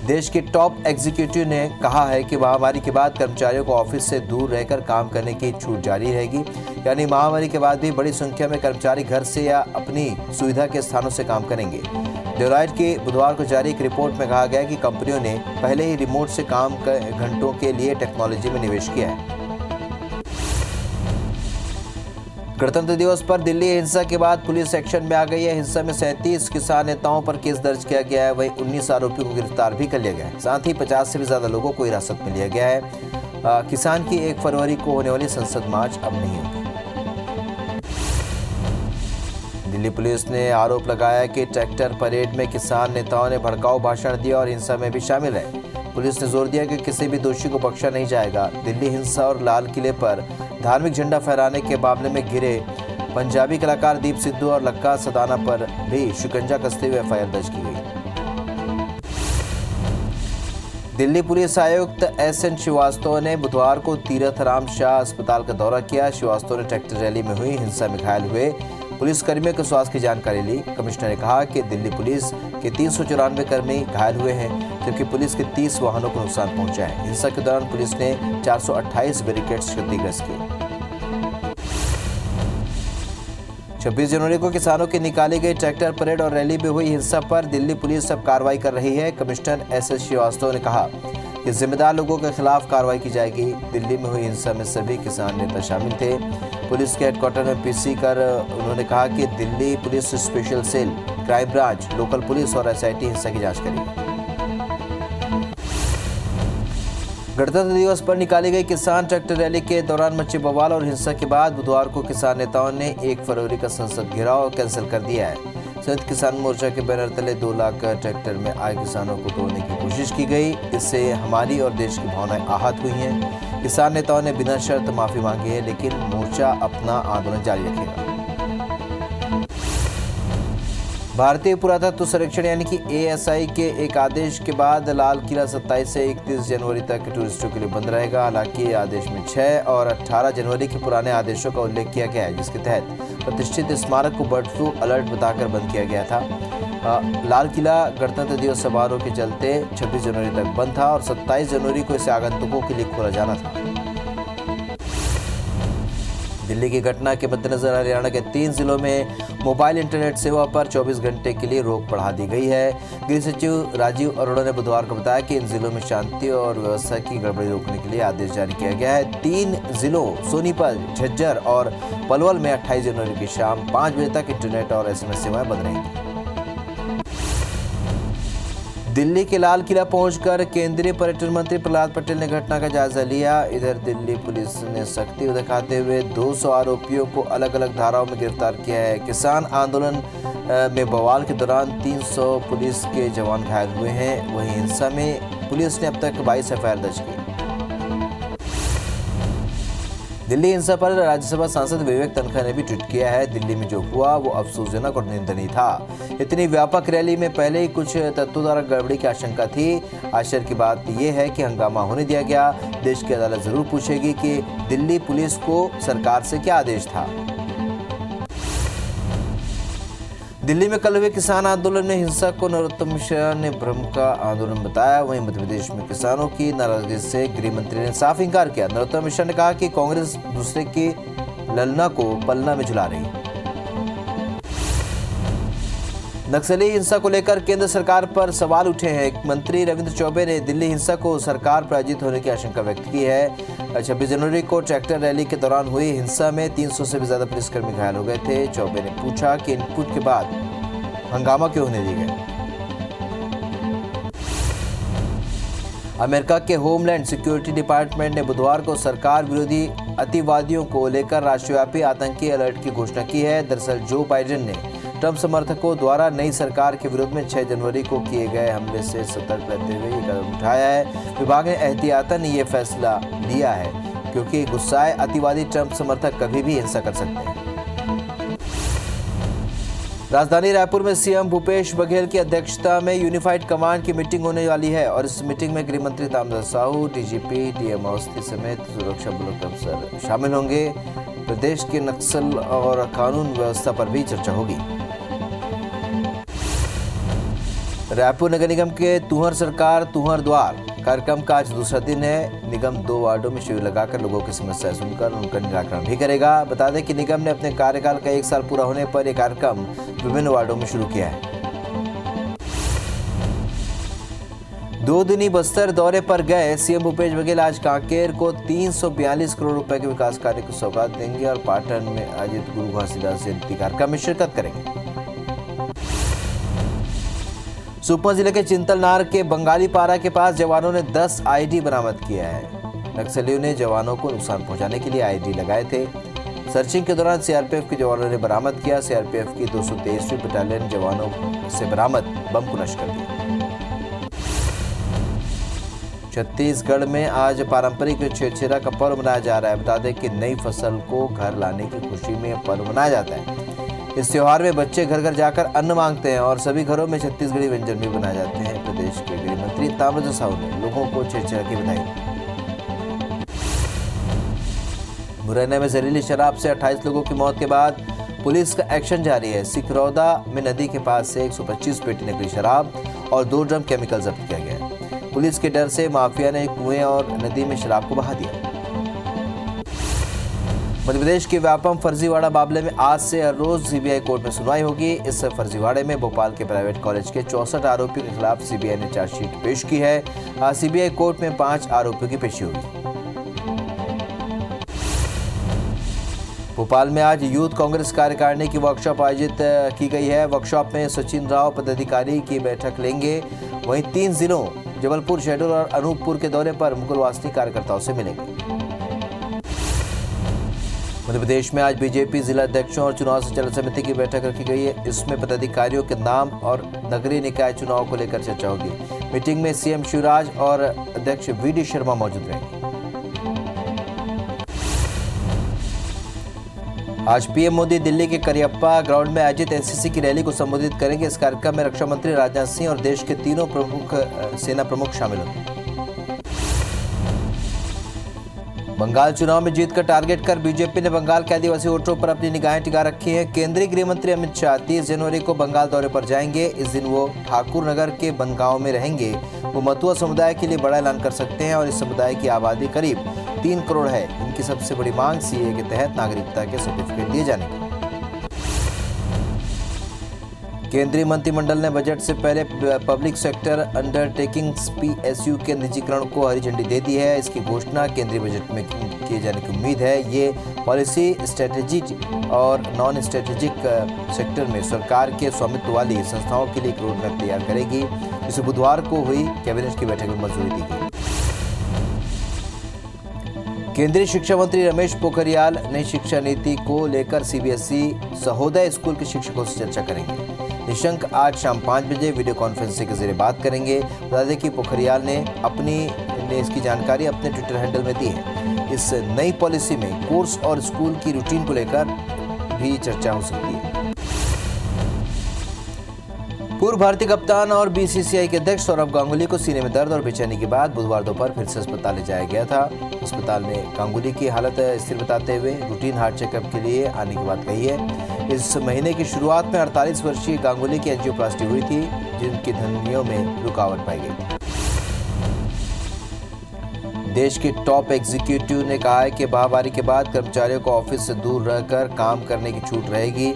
देश के टॉप एग्जीक्यूटिव ने कहा है कि महामारी के बाद कर्मचारियों को ऑफिस से दूर रहकर काम करने की छूट जारी रहेगी, यानी महामारी के बाद भी बड़ी संख्या में कर्मचारी घर से या अपनी सुविधा के स्थानों से काम करेंगे। डेलॉयट की बुधवार को जारी एक रिपोर्ट में कहा गया कि कंपनियों ने पहले ही रिमोट से काम घंटों के लिए टेक्नोलॉजी में निवेश किया है। गणतंत्र दिवस पर दिल्ली हिंसा के बाद पुलिस एक्शन में आ गई है। हिंसा में 37 किसान नेताओं पर केस दर्ज किया गया है। वहीं 19 आरोपियों को गिरफ्तार भी कर लिया गया है। साथ ही 50 से भी ज्यादा लोगों को हिरासत में लिया गया है। किसान की 1 फरवरी को होने वाली संसद मार्च अब नहीं होगी। दिल्ली पुलिस ने आरोप लगाया कि ट्रैक्टर परेड में किसान नेताओं ने भड़काऊ भाषण दिया और हिंसा में भी शामिल है। पुलिस ने जोर दिया कि किसी भी दोषी को बख्शा नहीं जाएगा। दिल्ली हिंसा और लाल किले पर धार्मिक झंडा फहराने के मामले में घिरे पंजाबी कलाकार दीप सिद्धू और लक्का सदाना पर भी शिकंजा कसते हुए एफआईआर दर्ज की गई। दिल्ली पुलिस आयुक्त एसएन श्रीवास्तव ने बुधवार को तीरथ राम शाह अस्पताल का दौरा किया। श्रीवास्तव ने ट्रैक्टर रैली में हुई हिंसा में घायल हुए पुलिसकर्मियों के स्वास्थ्य की जानकारी ली। कमिश्नर ने कहा कि दिल्ली पुलिस के 394 कर्मी घायल हुए हैं, जबकि पुलिस के 30 वाहनों को नुकसान पहुंचा है। हिंसा के दौरान पुलिस ने 428 बैरिकेड्स क्षतिग्रस्त किए। 26 जनवरी को किसानों की निकाली गई ट्रैक्टर परेड और रैली में हुई हिंसा पर दिल्ली पुलिस अब कार्रवाई कर रही है। कमिश्नर एसएस श्रीवास्तव ने कहा कि जिम्मेदार लोगों के खिलाफ कार्रवाई की जाएगी। दिल्ली में हुई हिंसा में सभी किसान नेता शामिल थे। पुलिस के हेडक्वार्टर में पीसी कर उन्होंने कहा कि Delhi police special cell, crime branch, local police और एसआईटी हिंसा की जांच करेगी। गणतंत्र दिवस पर निकाली गई किसान ट्रैक्टर रैली के दौरान मचे बवाल और हिंसा के बाद बुधवार को किसान नेताओं ने 1 फरवरी का संसद घेराव कैंसिल कर दिया है। संयुक्त किसान मोर्चा के बैनर तले 2 लाख ट्रैक्टर में आए किसानों को तोड़ने की कोशिश की गई। इससे हमारी और देश की भावनाएं आहत हुई हैं। किसान नेताओं ने बिना शर्त माफी मांगी है, लेकिन मोर्चा अपना आंदोलन जारी रखेगा। भारतीय पुरातत्व सर्वेक्षण यानी कि एएसआई के एक आदेश के बाद लाल किला 27 से 31 जनवरी तक टूरिस्टों के लिए बंद रहेगा। हालांकि आदेश में 6 और 18 जनवरी के पुराने आदेशों का उल्लेख किया गया है, जिसके तहत प्रतिष्ठित स्मारक को बर्ड फ्लू अलर्ट बताकर बंद किया गया था। लाल किला गणतंत्र दिवस समारोह के चलते 26 जनवरी तक बंद था और 27 जनवरी को इसे आगंतुकों के लिए खोला जाना था। दिल्ली की घटना के मद्देनजर हरियाणा के 3 जिलों में मोबाइल इंटरनेट सेवा पर 24 घंटे के लिए रोक बढ़ा दी गई है। गृह सचिव राजीव अरोड़ा ने बुधवार को बताया कि इन जिलों में शांति और व्यवस्था की गड़बड़ी रोकने के लिए आदेश जारी किया गया है। 3 जिलों सोनीपत, झज्जर और पलवल में 28 जनवरी की शाम 5 बजे तक इंटरनेट और एसएमएस सेवाएं बंद रहेंगी। दिल्ली के लाल किला पहुंचकर केंद्रीय पर्यटन मंत्री प्रहलाद पटेल ने घटना का जायजा लिया। इधर दिल्ली पुलिस ने सख्ती दिखाते हुए 200 आरोपियों को अलग अलग धाराओं में गिरफ्तार किया है। किसान आंदोलन में बवाल के दौरान 300 पुलिस के जवान घायल हुए हैं। वहीं हिंसा में पुलिस ने अब तक 22 एफआईआर दर्ज की। दिल्ली हिंसा पर राज्यसभा सांसद विवेक तनखा ने भी ट्वीट किया है। दिल्ली में जो हुआ वो अफसोसजनक और निंदनीय था। इतनी व्यापक रैली में पहले ही कुछ तत्वों द्वारा गड़बड़ी की आशंका थी। आश्चर्य की बात यह है कि हंगामा होने दिया गया। देश की अदालत जरूर पूछेगी कि दिल्ली पुलिस को सरकार से क्या आदेश था। दिल्ली में कल हुए किसान आंदोलन में हिंसा को नरोत्तम मिश्रा ने भ्रम का आंदोलन बताया। वहीं मध्य प्रदेश में किसानों की नाराजगी से गृह मंत्री ने साफ इंकार किया। नरोत्तम मिश्रा ने कहा कि कांग्रेस दूसरे की ललना को पलना में झुला रही है। नक्सली हिंसा को लेकर केंद्र सरकार पर सवाल उठे हैं। मंत्री रविंद्र चौबे ने दिल्ली हिंसा को सरकार प्रायोजित होने की आशंका व्यक्त की है। 26 जनवरी को ट्रैक्टर रैली के दौरान हुई हिंसा में 300 से भी ज्यादा पुलिसकर्मी घायल हो गए थे। चौबे ने पूछा कि इनपुट के बाद हंगामा क्यों होने दिए गए। अमेरिका के होमलैंड सिक्योरिटी डिपार्टमेंट ने बुधवार को सरकार विरोधी अतिवादियों को लेकर राष्ट्रव्यापी आतंकी अलर्ट की घोषणा की है। दरअसल जो बाइडेन ने ट्रंप समर्थकों द्वारा नई सरकार के विरोध में 6 जनवरी को किए गए हमले से सतर्क रहते हुए ये कदम उठाया है। विभाग ने एहतियातन ये फैसला लिया है क्योंकि गुस्साए अतिवादी ट्रंप समर्थक कभी भी हिंसा कर सकते हैं। राजधानी रायपुर में सीएम भूपेश बघेल की अध्यक्षता में यूनिफाइड कमांड की मीटिंग होने वाली है और इस मीटिंग में गृह मंत्री ताम्रध्वज साहू, डीजीपी डीएम अवस्थी समेत सुरक्षा बलों के अफसर शामिल होंगे। प्रदेश के नक्सल और कानून व्यवस्था पर भी चर्चा होगी। रायपुर नगर निगम के तुहर सरकार तुहर द्वार कार्यक्रम का आज दूसरा दिन है। निगम 2 वार्डों में शिविर लगाकर लोगों की समस्याएं सुनकर उनका निराकरण भी करेगा। बता दें कि निगम ने अपने कार्यकाल का 1 साल पूरा होने पर यह कार्यक्रम विभिन्न वार्डों में शुरू किया है। 2 दिनी बस्तर दौरे पर गए सीएम भूपेश बघेल आज कांकेर को 342 करोड़ रुपए के विकास कार्य की सौगात देंगे और पाटन में आयोजित गुरु घासीदास जयंती कार्यक्रम में शिरकत करेंगे। सुकमा जिले के चिंतलनार के बंगाली पारा के पास जवानों ने 10 आईडी बरामद किया है। नक्सलियों ने जवानों को नुकसान पहुंचाने के लिए आईडी लगाए थे। सर्चिंग के दौरान सीआरपीएफ के जवानों ने बरामद किया। सीआरपीएफ की 223वीं बटालियन जवानों से बरामद बम को नष्ट कर दिया। छत्तीसगढ़ में आज पारंपरिक छेरछेरा का पर्व मनाया जा रहा है। बता दें कि नई फसल को घर लाने की खुशी में पर्व मनाया जाता है। इस त्योहार में बच्चे घर घर जाकर अन्न मांगते हैं और सभी घरों में छत्तीसगढ़ी व्यंजन भी बनाए जाते हैं। प्रदेश के गृह मंत्री ताम्रध्वज साहू ने लोगों को छेरछेरा की बधाई। मुरैना में जहरीली शराब से 28 लोगों की मौत के बाद पुलिस का एक्शन जारी है। सिकरौदा में नदी के पास से 125 पेटी नकली शराब और 2 ड्रम केमिकल जब्त किया गया है। पुलिस के डर से माफिया ने कुएं और नदी में शराब को बहा दिया। मध्य प्रदेश के व्यापम फर्जीवाड़ा मामले में आज से हर रोज सीबीआई कोर्ट में सुनवाई होगी। इस फर्जीवाड़े में भोपाल के प्राइवेट कॉलेज के 64 आरोपियों के खिलाफ सीबीआई ने चार्जशीट पेश की है। आज सीबीआई कोर्ट में 5 आरोपियों की पेशी होगी। भोपाल में आज यूथ कांग्रेस कार्यकारिणी की वर्कशॉप आयोजित की गई है। वर्कशॉप में सचिन राव पदाधिकारी की बैठक लेंगे। वहीं 3 जिलों जबलपुर, शहडोल और अनूपपुर के दौरे पर मुकुलवासिनी कार्यकर्ताओं से मिलेंगे। मध्य प्रदेश में आज बीजेपी जिला अध्यक्षों और चुनाव संचालन समिति की बैठक रखी गई है। इसमें पदाधिकारियों के नाम और नगरीय निकाय चुनाव को लेकर चर्चा होगी। मीटिंग में सीएम शिवराज और अध्यक्ष वीडी शर्मा मौजूद रहेंगे। आज पीएम मोदी दिल्ली के करियप्पा ग्राउंड में आयोजित एनसीसी की रैली को संबोधित करेंगे। इस कार्यक्रम में रक्षा मंत्री राजनाथ सिंह और देश के तीनों प्रमुख सेना प्रमुख शामिल होंगे। बंगाल चुनाव में जीत का टारगेट कर बीजेपी ने बंगाल के आदिवासी वोटरों पर अपनी निगाहें टिका रखी हैं। केंद्रीय गृह मंत्री अमित शाह 30 जनवरी को बंगाल दौरे पर जाएंगे। इस दिन वो ठाकुर नगर के बनगांव में रहेंगे। वो मथुआ समुदाय के लिए बड़ा ऐलान कर सकते हैं और इस समुदाय की आबादी करीब 3 करोड़ है। इनकी सबसे बड़ी मांग सीए के तहत नागरिकता के सर्टिफिकेट दिए जाने की। केंद्रीय मंत्रिमंडल ने बजट से पहले पब्लिक सेक्टर अंडरटेकिंग्स पीएसयू के निजीकरण को हरी झंडी दे दी है। इसकी घोषणा केंद्रीय बजट में किए जाने की उम्मीद है। ये पॉलिसी स्ट्रेटेजिक और नॉन स्ट्रेटेजिक सेक्टर में सरकार के स्वामित्व वाली संस्थाओं के लिए एक रोड मैप तैयार करेगी, जिसे बुधवार को हुई कैबिनेट की बैठक में मंजूरी दी गई। केंद्रीय शिक्षा मंत्री रमेश पोखरियाल नई शिक्षा नीति को लेकर सीबीएसई सहोदय स्कूल के शिक्षकों से चर्चा करेंगे। निशंक आज शाम 5 बजे वीडियो कॉन्फ्रेंसिंग के जरिए बात करेंगे। बता दें कि पोखरियाल ने इसकी जानकारी अपने ट्विटर हैंडल में दी है। इस नई पॉलिसी में कोर्स और स्कूल की रूटीन को लेकर भी चर्चा हो सकती है। पूर्व भारतीय कप्तान और बीसीसीआई के अध्यक्ष सौरव गांगुली को सीने में दर्द और बेचैनी के बाद बुधवार दोपहर फिर से अस्पताल ले जाया गया था। अस्पताल ने गांगुली की हालत स्थिर बताते हुए रूटीन हार्ट चेकअप के लिए आने की बात कही है। इस महीने की शुरुआत में 48 वर्षीय गांगुली की एंजियोप्लास्टी हुई थी, जिनकी धमनियों में रुकावट पाई गई। देश के टॉप एग्जीक्यूटिव ने कहा है कि महामारी के बाद कर्मचारियों को ऑफिस से दूर रहकर काम करने की छूट रहेगी।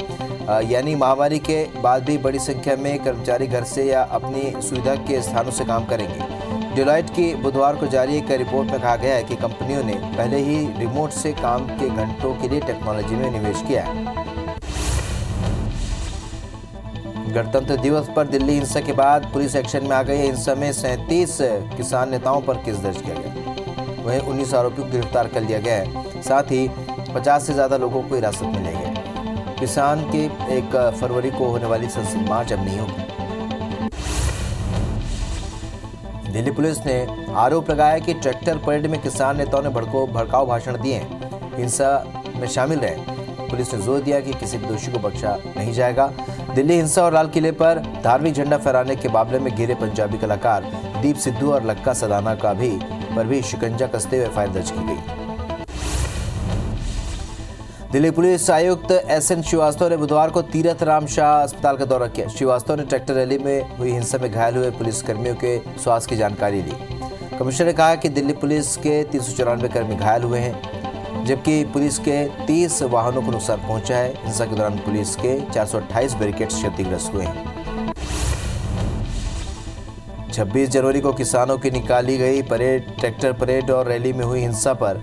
यानी महामारी के बाद भी बड़ी संख्या में कर्मचारी घर से या अपनी सुविधा के स्थानों से काम करेंगे। डेलॉयट की बुधवार को जारी एक रिपोर्ट में कहा गया है कि कंपनियों ने पहले ही रिमोट से काम के घंटों के लिए टेक्नोलॉजी में निवेश किया है। गणतंत्र दिवस पर दिल्ली हिंसा के बाद पुलिस एक्शन में आ गई। हिंसा में 37 किसान नेताओं पर केस दर्ज किया गया। वहीं 19 आरोपियों को गिरफ्तार कर लिया गया है। साथ ही 50 से ज्यादा लोगों को हिरासत में लिया गया। किसान की 1 फरवरी को होने वाली संसद मार्च अब नहीं होगी। दिल्ली पुलिस ने आरोप लगाया कि ट्रैक्टर परेड में किसान नेताओं ने भड़काऊ भाषण दिए, हिंसा में शामिल रहे। पुलिस ने जोर दिया कि किसी भी दोषी को बख्शा नहीं जाएगा। दिल्ली हिंसा और लाल किले पर धार्मिक झंडा फहराने के मामले में घिरे पंजाबी कलाकार दीप सिद्धू और लक्का सदाना पर भी शिकंजा कसते हुए एफआईआर दर्ज की गई। दिल्ली पुलिस आयुक्त एसएन श्रीवास्तव ने बुधवार को तीरथ राम शाह अस्पताल का दौरा किया। श्रीवास्तव ने ट्रैक्टर रैली में हुई हिंसा में घायल हुए पुलिसकर्मियों के स्वास्थ्य की जानकारी ली। कमिश्नर ने कहा कि दिल्ली पुलिस के 394 कर्मी घायल हुए हैं, जबकि पुलिस के 30 वाहनों को नुकसान पहुंचा है। हिंसा के दौरान पुलिस के 428 बैरिकेड्स क्षतिग्रस्त हुए हैं। 26 जनवरी को किसानों की निकाली गई ट्रैक्टर परेड और रैली में हुई हिंसा पर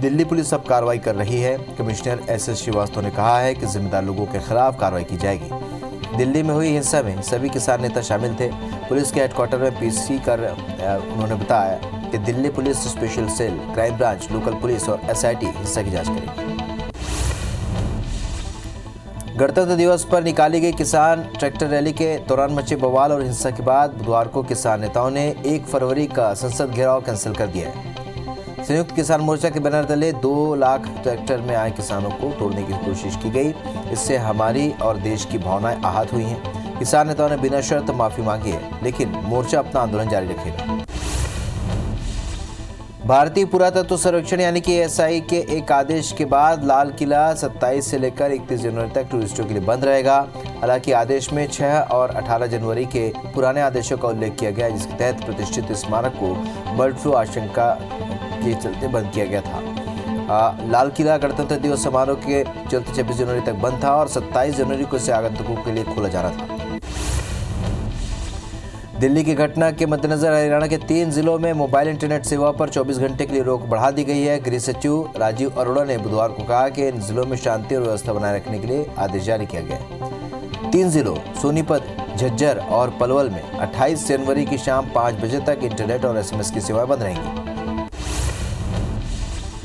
दिल्ली पुलिस अब कार्रवाई कर रही है। कमिश्नर एसएस श्रीवास्तव ने कहा है कि जिम्मेदार लोगों के खिलाफ कार्रवाई की जाएगी। दिल्ली में हुई हिंसा में सभी किसान नेता शामिल थे। पुलिस के हेडक्वार्टर में पीसी कर उन्होंने बताया कि Delhi police special cell, crime branch, local police और एसआईटी हिंसा की जांच करेगी। गणतंत्र दिवस पर निकाली गई किसान ट्रैक्टर रैली के दौरान मचे बवाल और हिंसा के बाद बुधवार को किसान नेताओं ने 1 फरवरी का संसद घेराव कैंसिल कर दिया है। संयुक्त किसान मोर्चा के बैनर तले 2 लाख ट्रैक्टर में आए किसानों को तोड़ने की कोशिश की गई। इससे हमारी और देश की भावनाएं आहत हुई हैं। किसान नेताओं ने बिना शर्त माफी मांगी है, लेकिन मोर्चा अपना आंदोलन जारी रखेगा। भारतीय पुरातत्व सर्वेक्षण यानी कि एएसआई के एक आदेश के बाद लाल किला 27 से लेकर 31 जनवरी तक टूरिस्टों के लिए बंद रहेगा। हालांकि आदेश में 6 और 18 जनवरी के पुराने आदेशों का उल्लेख किया गया, जिसके तहत प्रतिष्ठित स्मारक को बर्ड फ्लू आशंका के चलते बंद किया गया था। लाल किला गणतंत्र दिवस समारोह के चलते 26 जनवरी तक बंद था और 27 जनवरी को इसे आगंतुकों के लिए खोला जाना था। दिल्ली की घटना के मद्देनजर हरियाणा के 3 जिलों में मोबाइल इंटरनेट सेवा पर 24 घंटे के लिए रोक बढ़ा दी गई है। गृह सचिव राजीव अरोड़ा ने बुधवार को कहा कि इन जिलों में शांति और व्यवस्था बनाए रखने के लिए आदेश जारी किया गया है। 3 जिलों सोनीपत, झज्जर और पलवल में 28 जनवरी की शाम 5 बजे तक इंटरनेट और एसएमएस की सेवाएं बंद रहेंगी।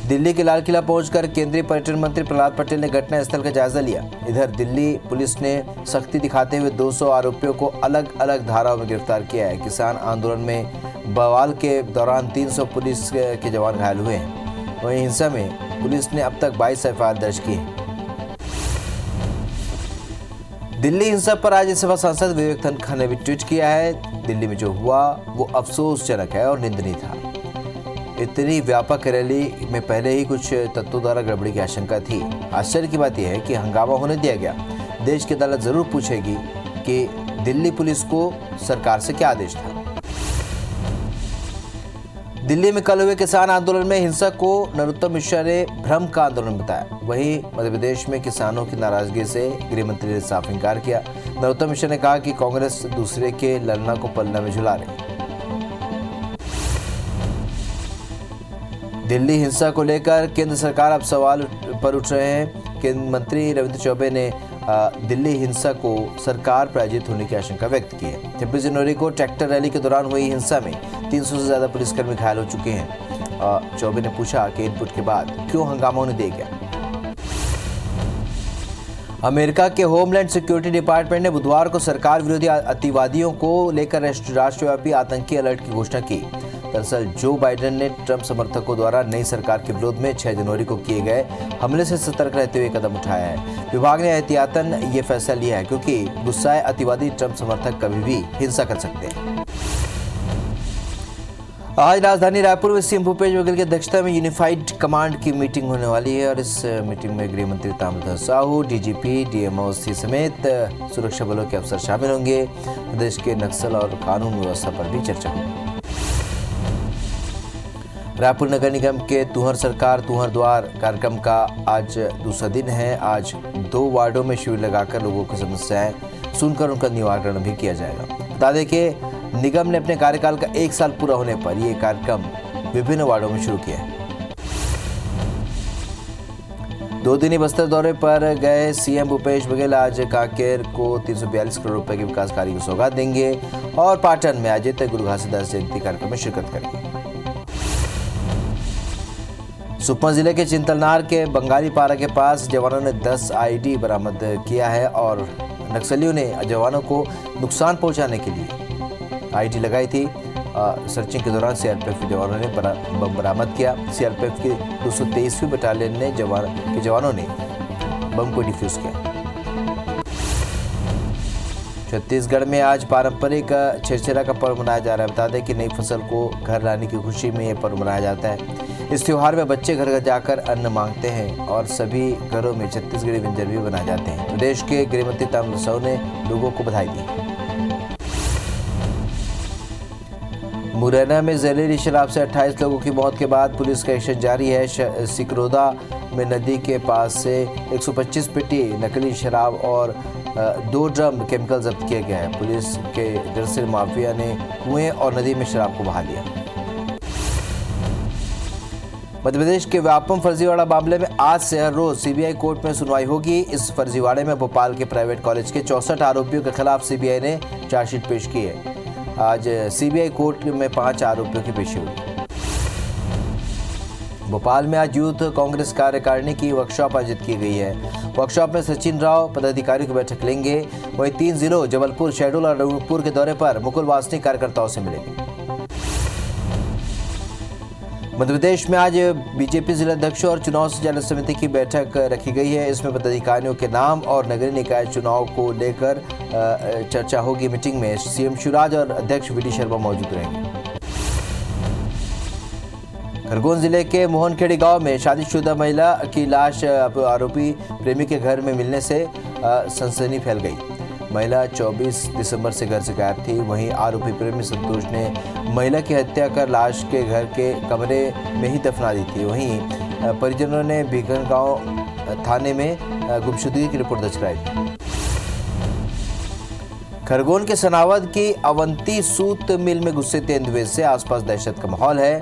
दिल्ली के लाल किला पहुंचकर केंद्रीय पर्यटन मंत्री प्रहलाद पटेल ने घटनास्थल का जायजा लिया। इधर दिल्ली पुलिस ने सख्ती दिखाते हुए 200 आरोपियों को अलग अलग धाराओं में गिरफ्तार किया है। किसान आंदोलन में बवाल के दौरान 300 पुलिस के जवान घायल हुए हैं। वहीं हिंसा में पुलिस ने अब तक 22 एफआईआर दर्ज की है। दिल्ली हिंसा पर राज्यसभा सांसद विवेक तन्खा ने भी ट्वीट किया है। दिल्ली में जो हुआ वो अफसोसजनक है और निंदनीय था। इतनी व्यापक रैली में पहले ही कुछ तत्वों द्वारा गड़बड़ी की आशंका थी। आश्चर्य की बात यह है कि हंगामा होने दिया गया। देश की अदालत जरूर पूछेगी कि दिल्ली पुलिस को सरकार से क्या आदेश था। दिल्ली में कल हुए किसान आंदोलन में हिंसा को नरोत्तम मिश्रा ने भ्रम का आंदोलन बताया। वहीं मध्य प्रदेश में किसानों की नाराजगी से गृह मंत्री ने साफ इंकार किया। नरोत्तम मिश्रा ने कहा कि कांग्रेस दूसरे के ललना को पलना में झुला रही। दिल्ली हिंसा को लेकर केंद्र सरकार अब सवाल पर उठ रहे हैं। केंद्रीय मंत्री रविंद्र चौबे ने दिल्ली हिंसा को सरकार प्रायोजित होने की आशंका व्यक्त की है। 26 जनवरी को ट्रैक्टर रैली के दौरान हुई हिंसा में 300 से ज्यादा पुलिसकर्मी घायल हो चुके हैं। चौबे ने पूछा कि इनपुट के बाद क्यों हंगामा होने दिया गया। अमेरिका के होमलैंड सिक्योरिटी डिपार्टमेंट ने बुधवार को सरकार विरोधी अतिवादियों को लेकर राष्ट्रव्यापी आतंकी अलर्ट की घोषणा की। दरअसल जो बाइडेन ने ट्रंप समर्थकों द्वारा नई सरकार के विरोध में 6 जनवरी को किए गए हमले से सतर्क रहते हुए कदम उठाया है। विभाग ने एहतियातन ये फैसला लिया है क्योंकि गुस्साए अतिवादी ट्रंप समर्थक कभी भी हिंसा कर सकते हैं। आज राजधानी रायपुर में सीएम भूपेश बघेल की अध्यक्षता में यूनिफाइड कमांड की मीटिंग होने वाली है और इस मीटिंग में गृह मंत्री ताम्रध्वज साहू, डीजीपी, डीएमओसी समेत सुरक्षा बलों के अफसर शामिल होंगे। प्रदेश के नक्सल और कानून व्यवस्था पर भी चर्चा होगी। रायपुर नगर निगम के तुहर सरकार तुहर द्वार कार्यक्रम का आज दूसरा दिन है। आज 2 वार्डों में शिविर लगाकर लोगों की समस्याएं सुनकर उनका निवारण भी किया जाएगा। बता दें कि निगम ने अपने कार्यकाल का 1 साल पूरा होने पर यह कार्यक्रम विभिन्न वार्डों में शुरू किया है। 2 दिनी बस्तर दौरे पर गए सीएम भूपेश बघेल आज कांकेर को 342 करोड़ रुपए के विकास कार्य की सौगात देंगे और पाटन में आयोजित गुरु घासीदास जयंती कार्यक्रम में शिरकत करेंगे। सुकमा जिले के चिंतलनार के बंगाली पारा के पास जवानों ने 10 आईडी बरामद किया है और नक्सलियों ने जवानों को नुकसान पहुंचाने के लिए आईडी लगाई थी। सर्चिंग के दौरान सीआरपीएफ के जवानों ने बम बरामद किया। सीआरपीएफ की 223वीं बटालियन ने जवानों ने बम को डिफ्यूज किया। छत्तीसगढ़ में आज पारंपरिक छेरछेरा का पर्व मनाया जा रहा है। बता दें कि नई फसल को घर लाने की खुशी में यह पर्व मनाया जाता है। इस त्योहार में बच्चे घर घर जाकर अन्न मांगते हैं और सभी घरों में छत्तीसगढ़ी व्यंजन भी बनाए जाते हैं। प्रदेश के गृह मंत्री ताम्रध्वज साहू ने लोगों को बधाई दी। मुरैना में जहरीली शराब से 28 लोगों की मौत के बाद पुलिस का एक्शन जारी है। सिकरोदा में नदी के पास से 125 पेटी नकली शराब और 2 ड्रम केमिकल जब्त किया गया है। पुलिस के डर से माफिया ने कुएं और नदी में शराब को बहा लिया। मध्य प्रदेश के व्यापम फर्जीवाड़ा मामले में आज से हर रोज सीबीआई कोर्ट में सुनवाई होगी। इस फर्जीवाड़े में भोपाल के प्राइवेट कॉलेज के 64 आरोपियों के खिलाफ सीबीआई ने चार्जशीट पेश की है। आज सीबीआई कोर्ट में 5 आरोपियों की पेशी हुई। भोपाल में आज यूथ कांग्रेस कार्यकारिणी की वर्कशॉप आयोजित की गई है। वर्कशॉप में सचिन राव पदाधिकारियों की बैठक लेंगे। वहीं 3 जिलों जबलपुर, शहडोल और अनूपपुर के दौरे पर मुकुल वासनिक कार्यकर्ताओं से मिलेंगे। मध्य प्रदेश में आज बीजेपी जिलाध्यक्ष और चुनाव संचालन समिति की बैठक रखी गई है। इसमें पदाधिकारियों के नाम और नगरीय निकाय चुनाव को लेकर चर्चा होगी। मीटिंग में सीएम शिवराज और अध्यक्ष वीडी शर्मा मौजूद रहेंगे। खरगोन जिले के मोहनखेड़ी गांव में शादीशुदा महिला की लाश आरोपी प्रेमी के घर में मिलने से सनसनी फैल गई। महिला 24 दिसंबर से घर से गायब थी। वहीं आरोपी प्रेमी संतोष ने महिला की हत्या कर लाश के घर के कमरे में ही दफना दी थी। वहीं परिजनों ने बीघनगांव थाने में गुमशुदगी की रिपोर्ट दर्ज कराई। खरगोन के सनावद की अवंती सूत मिल में घुसे तेंदुए से आसपास दहशत का माहौल है।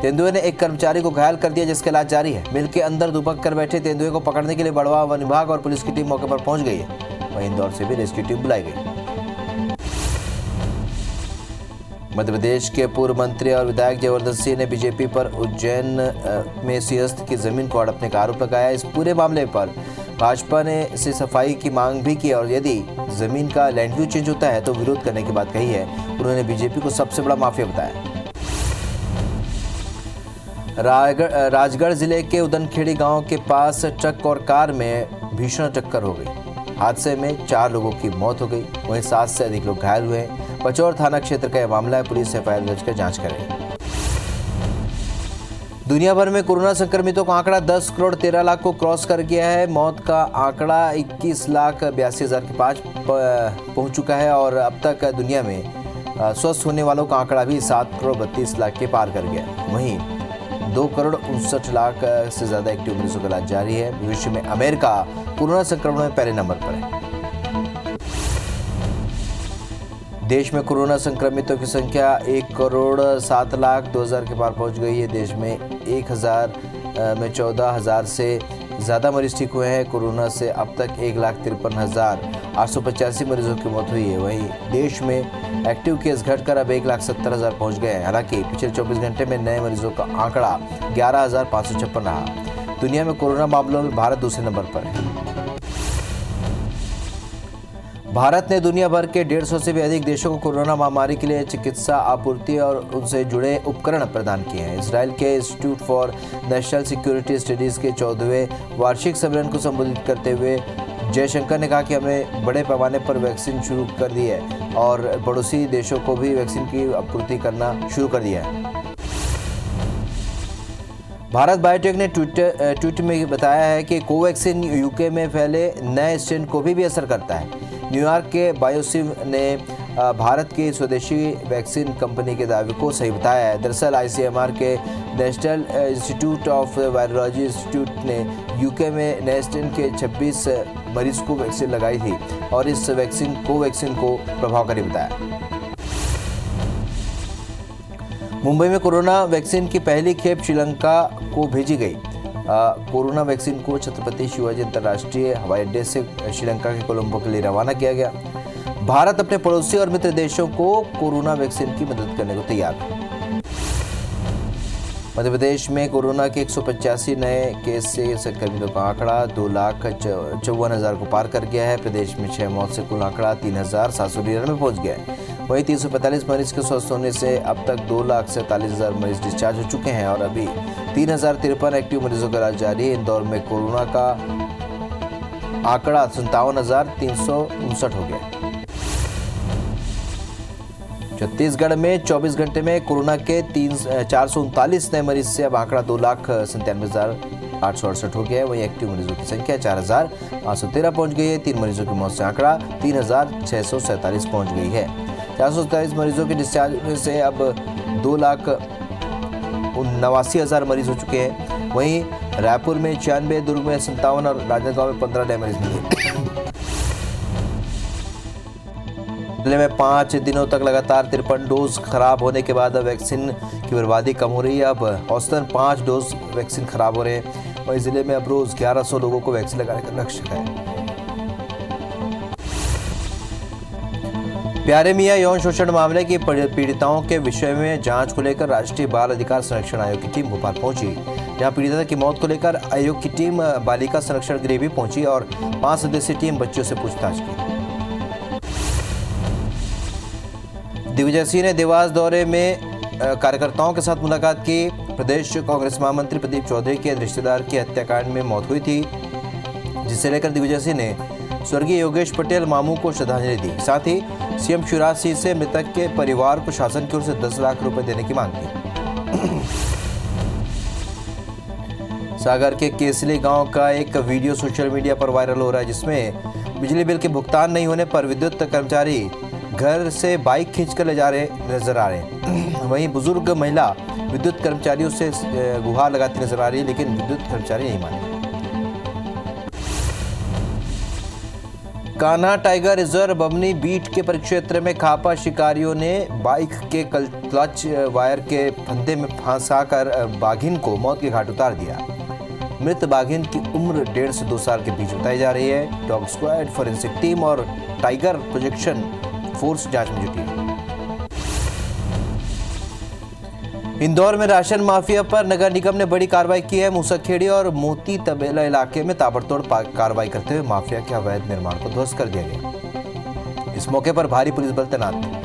तेंदुए ने एक कर्मचारी को घायल कर दिया जिसका इलाज जारी है। मिल के अंदर दुबक कर बैठे तेंदुए को पकड़ने के लिए बड़वा वन विभाग और पुलिस की टीम मौके पर पहुंच गई है। वहीं इंदौर से भी रेस्क्यू टीम बुलाई गई। मध्य प्रदेश के पूर्व मंत्री और विधायक जयवर्धन सिंह ने बीजेपी पर उज्जैन में सिंहस्थ की जमीन को हड़पने का आरोप लगाया। इस पूरे मामले पर भाजपा ने से सफाई की मांग भी की और यदि जमीन का लैंड व्यू चेंज होता है तो विरोध करने की बात कही है। उन्होंने बीजेपी को सबसे बड़ा माफिया बताया। राजगढ़ जिले के उदनखेड़ी गांव के पास ट्रक और कार में भीषण टक्कर हो गई। हादसे में 4 लोगों की मौत हो गई। वहीं 7 से अधिक लोग घायल हुए हैं। पचौर थाना क्षेत्र का यह मामला है। पुलिस एफआईआर दर्ज कर जांच कर रही है। दुनिया भर में कोरोना संक्रमितों का आंकड़ा 10 करोड़ 13 लाख को क्रॉस कर गया है। मौत का आंकड़ा 21,82,000 के पास पहुंच चुका है और अब तक दुनिया में स्वस्थ होने वालों का आंकड़ा भी 7 करोड़ 32 लाख के पार कर गया। वहीं 2 करोड़ 59 लाख से ज्यादा एक्टिव मरीजों का इलाज जारी है। विश्व में अमेरिका कोरोना संक्रमण में पहले नंबर पर है। देश में कोरोना संक्रमितों की संख्या 1 करोड़ 7 लाख 2 हजार के पार पहुंच गई है। देश में 14,000 से ज़्यादा मरीज ठीक हुए हैं। कोरोना से अब तक 1,53,885 मरीजों की मौत हुई है। वहीं देश में एक्टिव केस घटकर अब 1,70,000 पहुंच गए हैं। हालांकि पिछले 24 घंटे में नए मरीजों का आंकड़ा 11,556 रहा। दुनिया में कोरोना मामलों में भारत दूसरे नंबर पर है। भारत ने दुनिया भर के 150 से भी अधिक देशों को कोरोना महामारी के लिए चिकित्सा आपूर्ति और उनसे जुड़े उपकरण प्रदान किए हैं। इसराइल के institute for national security studies के 14वें वार्षिक सम्मेलन को संबोधित करते हुए जयशंकर ने कहा कि हमें बड़े पैमाने पर वैक्सीन शुरू कर दी है और पड़ोसी देशों को भी वैक्सीन की आपूर्ति करना शुरू कर दिया है। भारत बायोटेक ने ट्वीट में बताया है कि कोवैक्सीन यूके में फैले नए स्ट्रेन को भी असर करता है। न्यूयॉर्क के बायोसिव ने भारत की स्वदेशी वैक्सीन कंपनी के दावे को सही बताया है। दरअसल आईसीएमआर के national institute of virology institute ने यूके में नए स्ट्रेन के 26 मरीज को वैक्सीन लगाई थी और इस वैक्सीन को प्रभावकारी बताया। मुंबई में कोरोना वैक्सीन की पहली खेप श्रीलंका को भेजी गई। कोरोना वैक्सीन को छत्रपति शिवाजी अंतर्राष्ट्रीय हवाई अड्डे से श्रीलंका के कोलंबो के लिए रवाना किया गया। भारत अपने पड़ोसी और मित्र देशों को कोरोना वैक्सीन की मदद करने को तैयार है। मध्य प्रदेश में कोरोना के 185 नए केस से संक्रमितों का आंकड़ा 2,54,000 को पार कर गया है। प्रदेश में 6 मौत से कुल आंकड़ा 3,799 पहुंच गया है। वहीं 345 मरीज के स्वस्थ होने से अब तक 2,47,000 मरीज डिस्चार्ज हो चुके हैं और अभी 3,053 एक्टिव मरीजों का इलाज जारी है। इंदौर में कोरोना का आंकड़ा 57,359 हो गया। छत्तीसगढ़ में 24 घंटे में कोरोना के 439 नए मरीज से अब आंकड़ा 2,97,868 हो गया है। वहीं एक्टिव मरीजों की संख्या 4,513 पहुंच गई है। 3 मरीजों की मौत से आंकड़ा 3,647 पहुंच गई है। 447 मरीजों के डिस्चार्ज होने से अब 2,89,000 मरीज हो चुके हैं। वहीं रायपुर में 96, दुर्ग में 57 और राजनांदगांव में 15 नए मरीज मिले। जिले में 5 दिनों तक लगातार 53 डोज खराब होने के बाद अब वैक्सीन की बर्बादी कम हो रही है। अब औसतन 5 डोज वैक्सीन खराब हो रहे हैं। वहीं जिले में अब रोज 1100 लोगों को वैक्सीन लगाने का लक्ष्य है। प्यारे मियां यौन शोषण मामले की पीड़िताओं के विषय में जांच को लेकर राष्ट्रीय बाल अधिकार संरक्षण आयोग की टीम भोपाल पहुंची। जहां पीड़िता की मौत को लेकर आयोग की टीम बालिका संरक्षण गृह भी पहुंची और 5 सदस्यीय टीम बच्चों से पूछताछ की। दिग्विजय सिंह ने देवास दौरे में कार्यकर्ताओं के साथ मुलाकात की। प्रदेश कांग्रेस महामंत्री प्रदीप चौधरी के रिश्तेदार की हत्याकांड में मौत हुई थी, जिसे लेकर दिग्विजय सिंह ने स्वर्गीय योगेश पटेल मामू को श्रद्धांजलि दी। साथ ही सीएम शिवराज सिंह से मृतक के परिवार को शासन की ओर से 10 लाख रुपए देने की मांग की। सागर के केसली गांव का एक वीडियो सोशल मीडिया पर वायरल हो रहा है, जिसमें बिजली बिल के भुगतान नहीं होने पर विद्युत कर्मचारी घर से बाइक खींचकर ले जा रहे नजर आ रहे हैं। वहीं बुजुर्ग महिला विद्युत कर्मचारियों से गुहार लगाती नजर आ रही है, लेकिन विद्युत कर्मचारी नहीं माने। Kanha tiger reserve Bamni beat के परिक्षेत्र में खापा शिकारियों ने बाइक के क्लच वायर के फंदे में फंसाकर बाघिन को मौत के घाट उतार दिया। मृत बाघिन की उम्र 1.5 से 2 साल के बीच बताई जा रही है। डॉग स्क्वाड, फॉरेंसिक टीम और टाइगर प्रोजेक्शन फोर्स जांच में जुटी है। इंदौर में राशन माफिया पर नगर निगम ने बड़ी कार्रवाई की है। मूसाखेड़ी और मोती तबेला इलाके में ताबड़तोड़ कार्रवाई करते हुए माफिया के अवैध निर्माण को ध्वस्त कर दिया गया। इस मौके पर भारी पुलिस बल तैनात थे।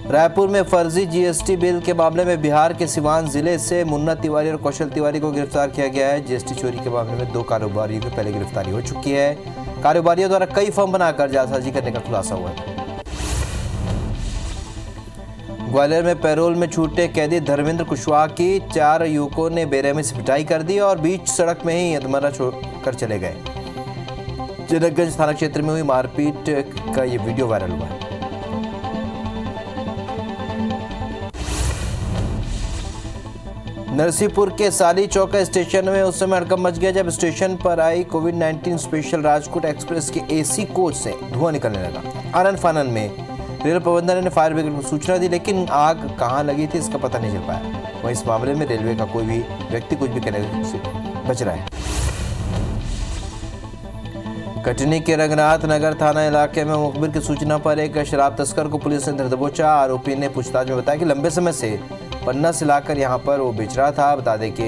रायपुर में फर्जी जीएसटी बिल के मामले में बिहार के सिवान जिले से मुन्ना तिवारी और कौशल तिवारी को गिरफ्तार किया गया है। जीएसटी चोरी के मामले में 2 कारोबारियों की पहले गिरफ्तारी हो चुकी है। कारोबारियों द्वारा कई फर्म बनाकर जालसाजी करने का खुलासा हुआ है। ग्वालियर में पैरोल में छूटे कैदी धर्मेंद्र कुशवाहा की 4 युवकों ने बेरहमी से पिटाई कर दी और बीच सड़क में ही अधमरा छोड़कर चले गए। जनकगंज थाना क्षेत्र में हुई मारपीट का ये वीडियो वायरल हुआ है। नरसिंहपुर के साली चौका स्टेशन में उस समय हड़कंप मच गया जब स्टेशन पर आई कोविड-19 स्पेशल राजकोट एक्सप्रेस के एसी कोच से धुआं निकलने लगा। आनन फानन में रेल प्रबंधन ने फायर ब्रिगेड को सूचना दी, लेकिन आग कहां लगी थी इसका पता नहीं चल पाया। वहीं इस मामले में रेलवे का कोई भी व्यक्ति कुछ भी कहने से बच रहा है। कटनी के रंगनाथ नगर थाना इलाके में मुखबिर की सूचना पर एक शराब तस्कर को पुलिस ने धर दबोचा। आरोपी ने पूछताछ में बताया कि लंबे समय से पन्ना से लाकर यहां पर वो बेच रहा था। बता दें कि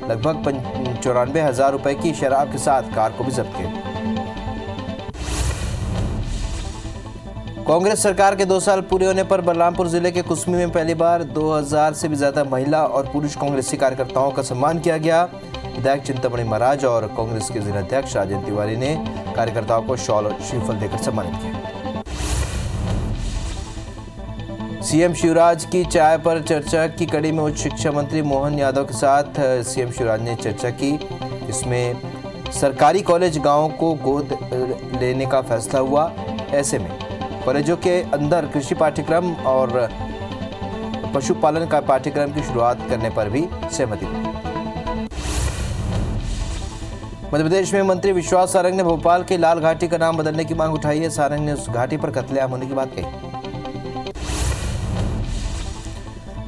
लगभग 94,000 रुपए की शराब के साथ कार को भी जब्त किया। कांग्रेस सरकार के 2 साल पूरे होने पर बलरामपुर जिले के कुसमी में पहली बार 2000 से भी ज्यादा महिला और पुरुष कांग्रेसी कार्यकर्ताओं का सम्मान किया गया। विधायक चिंतामणि महाराज और कांग्रेस के जिलाध्यक्ष राजेंद्र तिवारी ने कार्यकर्ताओं को शॉल और श्रीफल देकर सम्मानित किया। सीएम शिवराज की चाय पर चर्चा की कड़ी में उच्च शिक्षा मंत्री मोहन यादव के साथ सीएम शिवराज ने चर्चा की। इसमें सरकारी कॉलेज गांवों को गोद लेने का फैसला हुआ। ऐसे में कॉलेजों के अंदर कृषि पाठ्यक्रम और पशुपालन का पाठ्यक्रम की शुरुआत करने पर भी सहमति हुई। मध्य प्रदेश में मंत्री विश्वास सारंग ने भोपाल के लाल घाटी का नाम बदलने की मांग उठाई है। सारंग ने उस घाटी पर कत्लेआम होने की बात कही।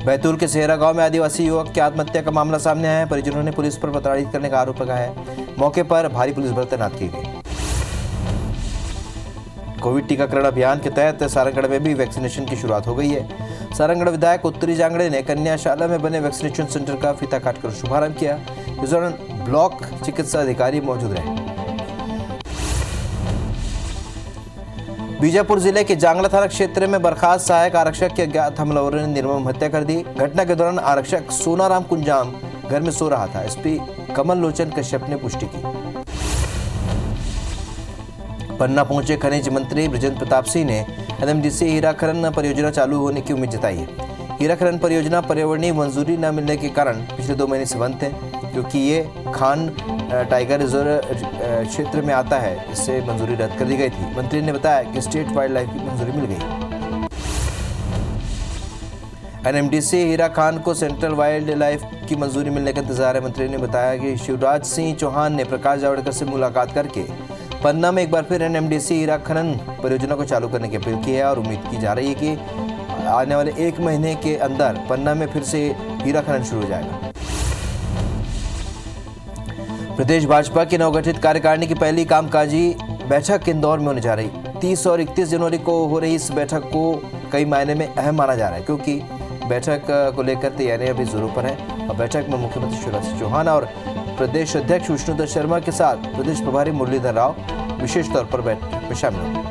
बैतूल के सेहरा गांव में आदिवासी युवक की आत्महत्या का मामला सामने आया है। परिजनों ने पुलिस पर प्रताड़ित करने का आरोप लगाया है। मौके पर भारी पुलिस बल तैनात की गई। कोविड टीकाकरण अभियान के तहत सारंगगढ़ में भी वैक्सीनेशन की शुरुआत हो गई है। सारंगगढ़ विधायक उत्तरी जांगड़े ने कन्याशाला में बने वैक्सीनेशन सेंटर का फीता काटकर शुभारंभ किया। इस दौरान ब्लॉक चिकित्सा अधिकारी मौजूद रहे। बीजापुर जिले के जांगला थाना क्षेत्र में बर्खास्त सहायक आरक्षक के अज्ञात हमलावरों ने निर्मम हत्या कर दी। घटना के दौरान आरक्षक सोनाराम कुंजाम घर में सो रहा था। एसपी कमल लोचन कश्यप ने पुष्टि की। पन्ना पहुंचे खनिज मंत्री बृजेंद्र प्रताप सिंह ने एनएमडीसी हीरा खनन परियोजना चालू होने की उम्मीद जताई है। हीरा खनन परियोजना पर्यावरणीय मंजूरी न मिलने के कारण पिछले 2 महीने से बंद थे, क्योंकि ये खान टाइगर रिजर्व क्षेत्र में आता है। इससे मंजूरी रद्द कर दी गई थी। मंत्री ने बताया कि स्टेट वाइल्ड लाइफ की मंजूरी मिल गई। एनएमडीसी हीरा खान को सेंट्रल वाइल्ड लाइफ की मंजूरी मिलने का इंतजार है। मंत्री ने बताया कि शिवराज सिंह चौहान ने प्रकाश जावड़ेकर से मुलाकात करके पन्ना में एक बार फिर एनएमडीसी हीरा खनन परियोजना को चालू करने की अपील की है और उम्मीद की जा रही है कि आने वाले 1 महीने के अंदर पन्ना में फिर से हीरा खनन शुरू हो जाएगा। प्रदेश भाजपा की नवगठित कार्यकारिणी की पहली कामकाजी बैठक इंदौर में होने जा रही। 30 और 31 जनवरी को हो रही इस बैठक को कई मायने में अहम माना जा रहा है, क्योंकि बैठक को लेकर तैयारियां अभी जोरों पर है। और बैठक में मुख्यमंत्री शिवराज सिंह चौहान और प्रदेश अध्यक्ष विष्णुदत्त शर्मा के साथ प्रदेश प्रभारी मुरलीधर राव विशेष तौर पर बैठक में शामिल होंगे।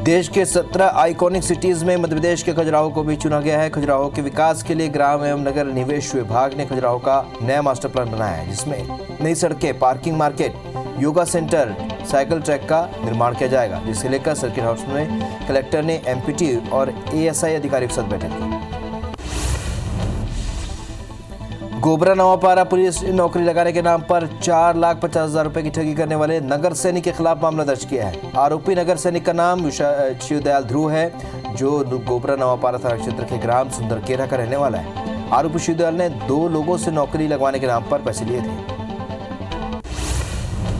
देश के 17 आइकॉनिक सिटीज में मध्य प्रदेश के खजुराहो को भी चुना गया है। खजुराहो के विकास के लिए ग्राम एवं नगर निवेश विभाग ने खजुराहो का नया मास्टर प्लान बनाया है, जिसमें नई सड़कें, parking market, yoga centre, cycle track का निर्माण किया जाएगा, जिसे लेकर सर्किट हाउस में कलेक्टर ने एमपीटी और एएसआई अधिकारियों के साथ बैठक की। गोबरा नवापारा पुलिस ने नौकरी लगाने के नाम पर 4,50,000 रुपए की ठगी करने वाले नगर सैनिक के खिलाफ मामला दर्ज किया है। आरोपी नगर सैनिक का नाम शिवदयाल ध्रुव है, जो गोबरा नवापारा थाना क्षेत्र के ग्राम सुंदरकेरा का रहने वाला है। आरोपी शिवदयाल ने 2 लोगों से नौकरी लगवाने के नाम पर पैसे लिए थे।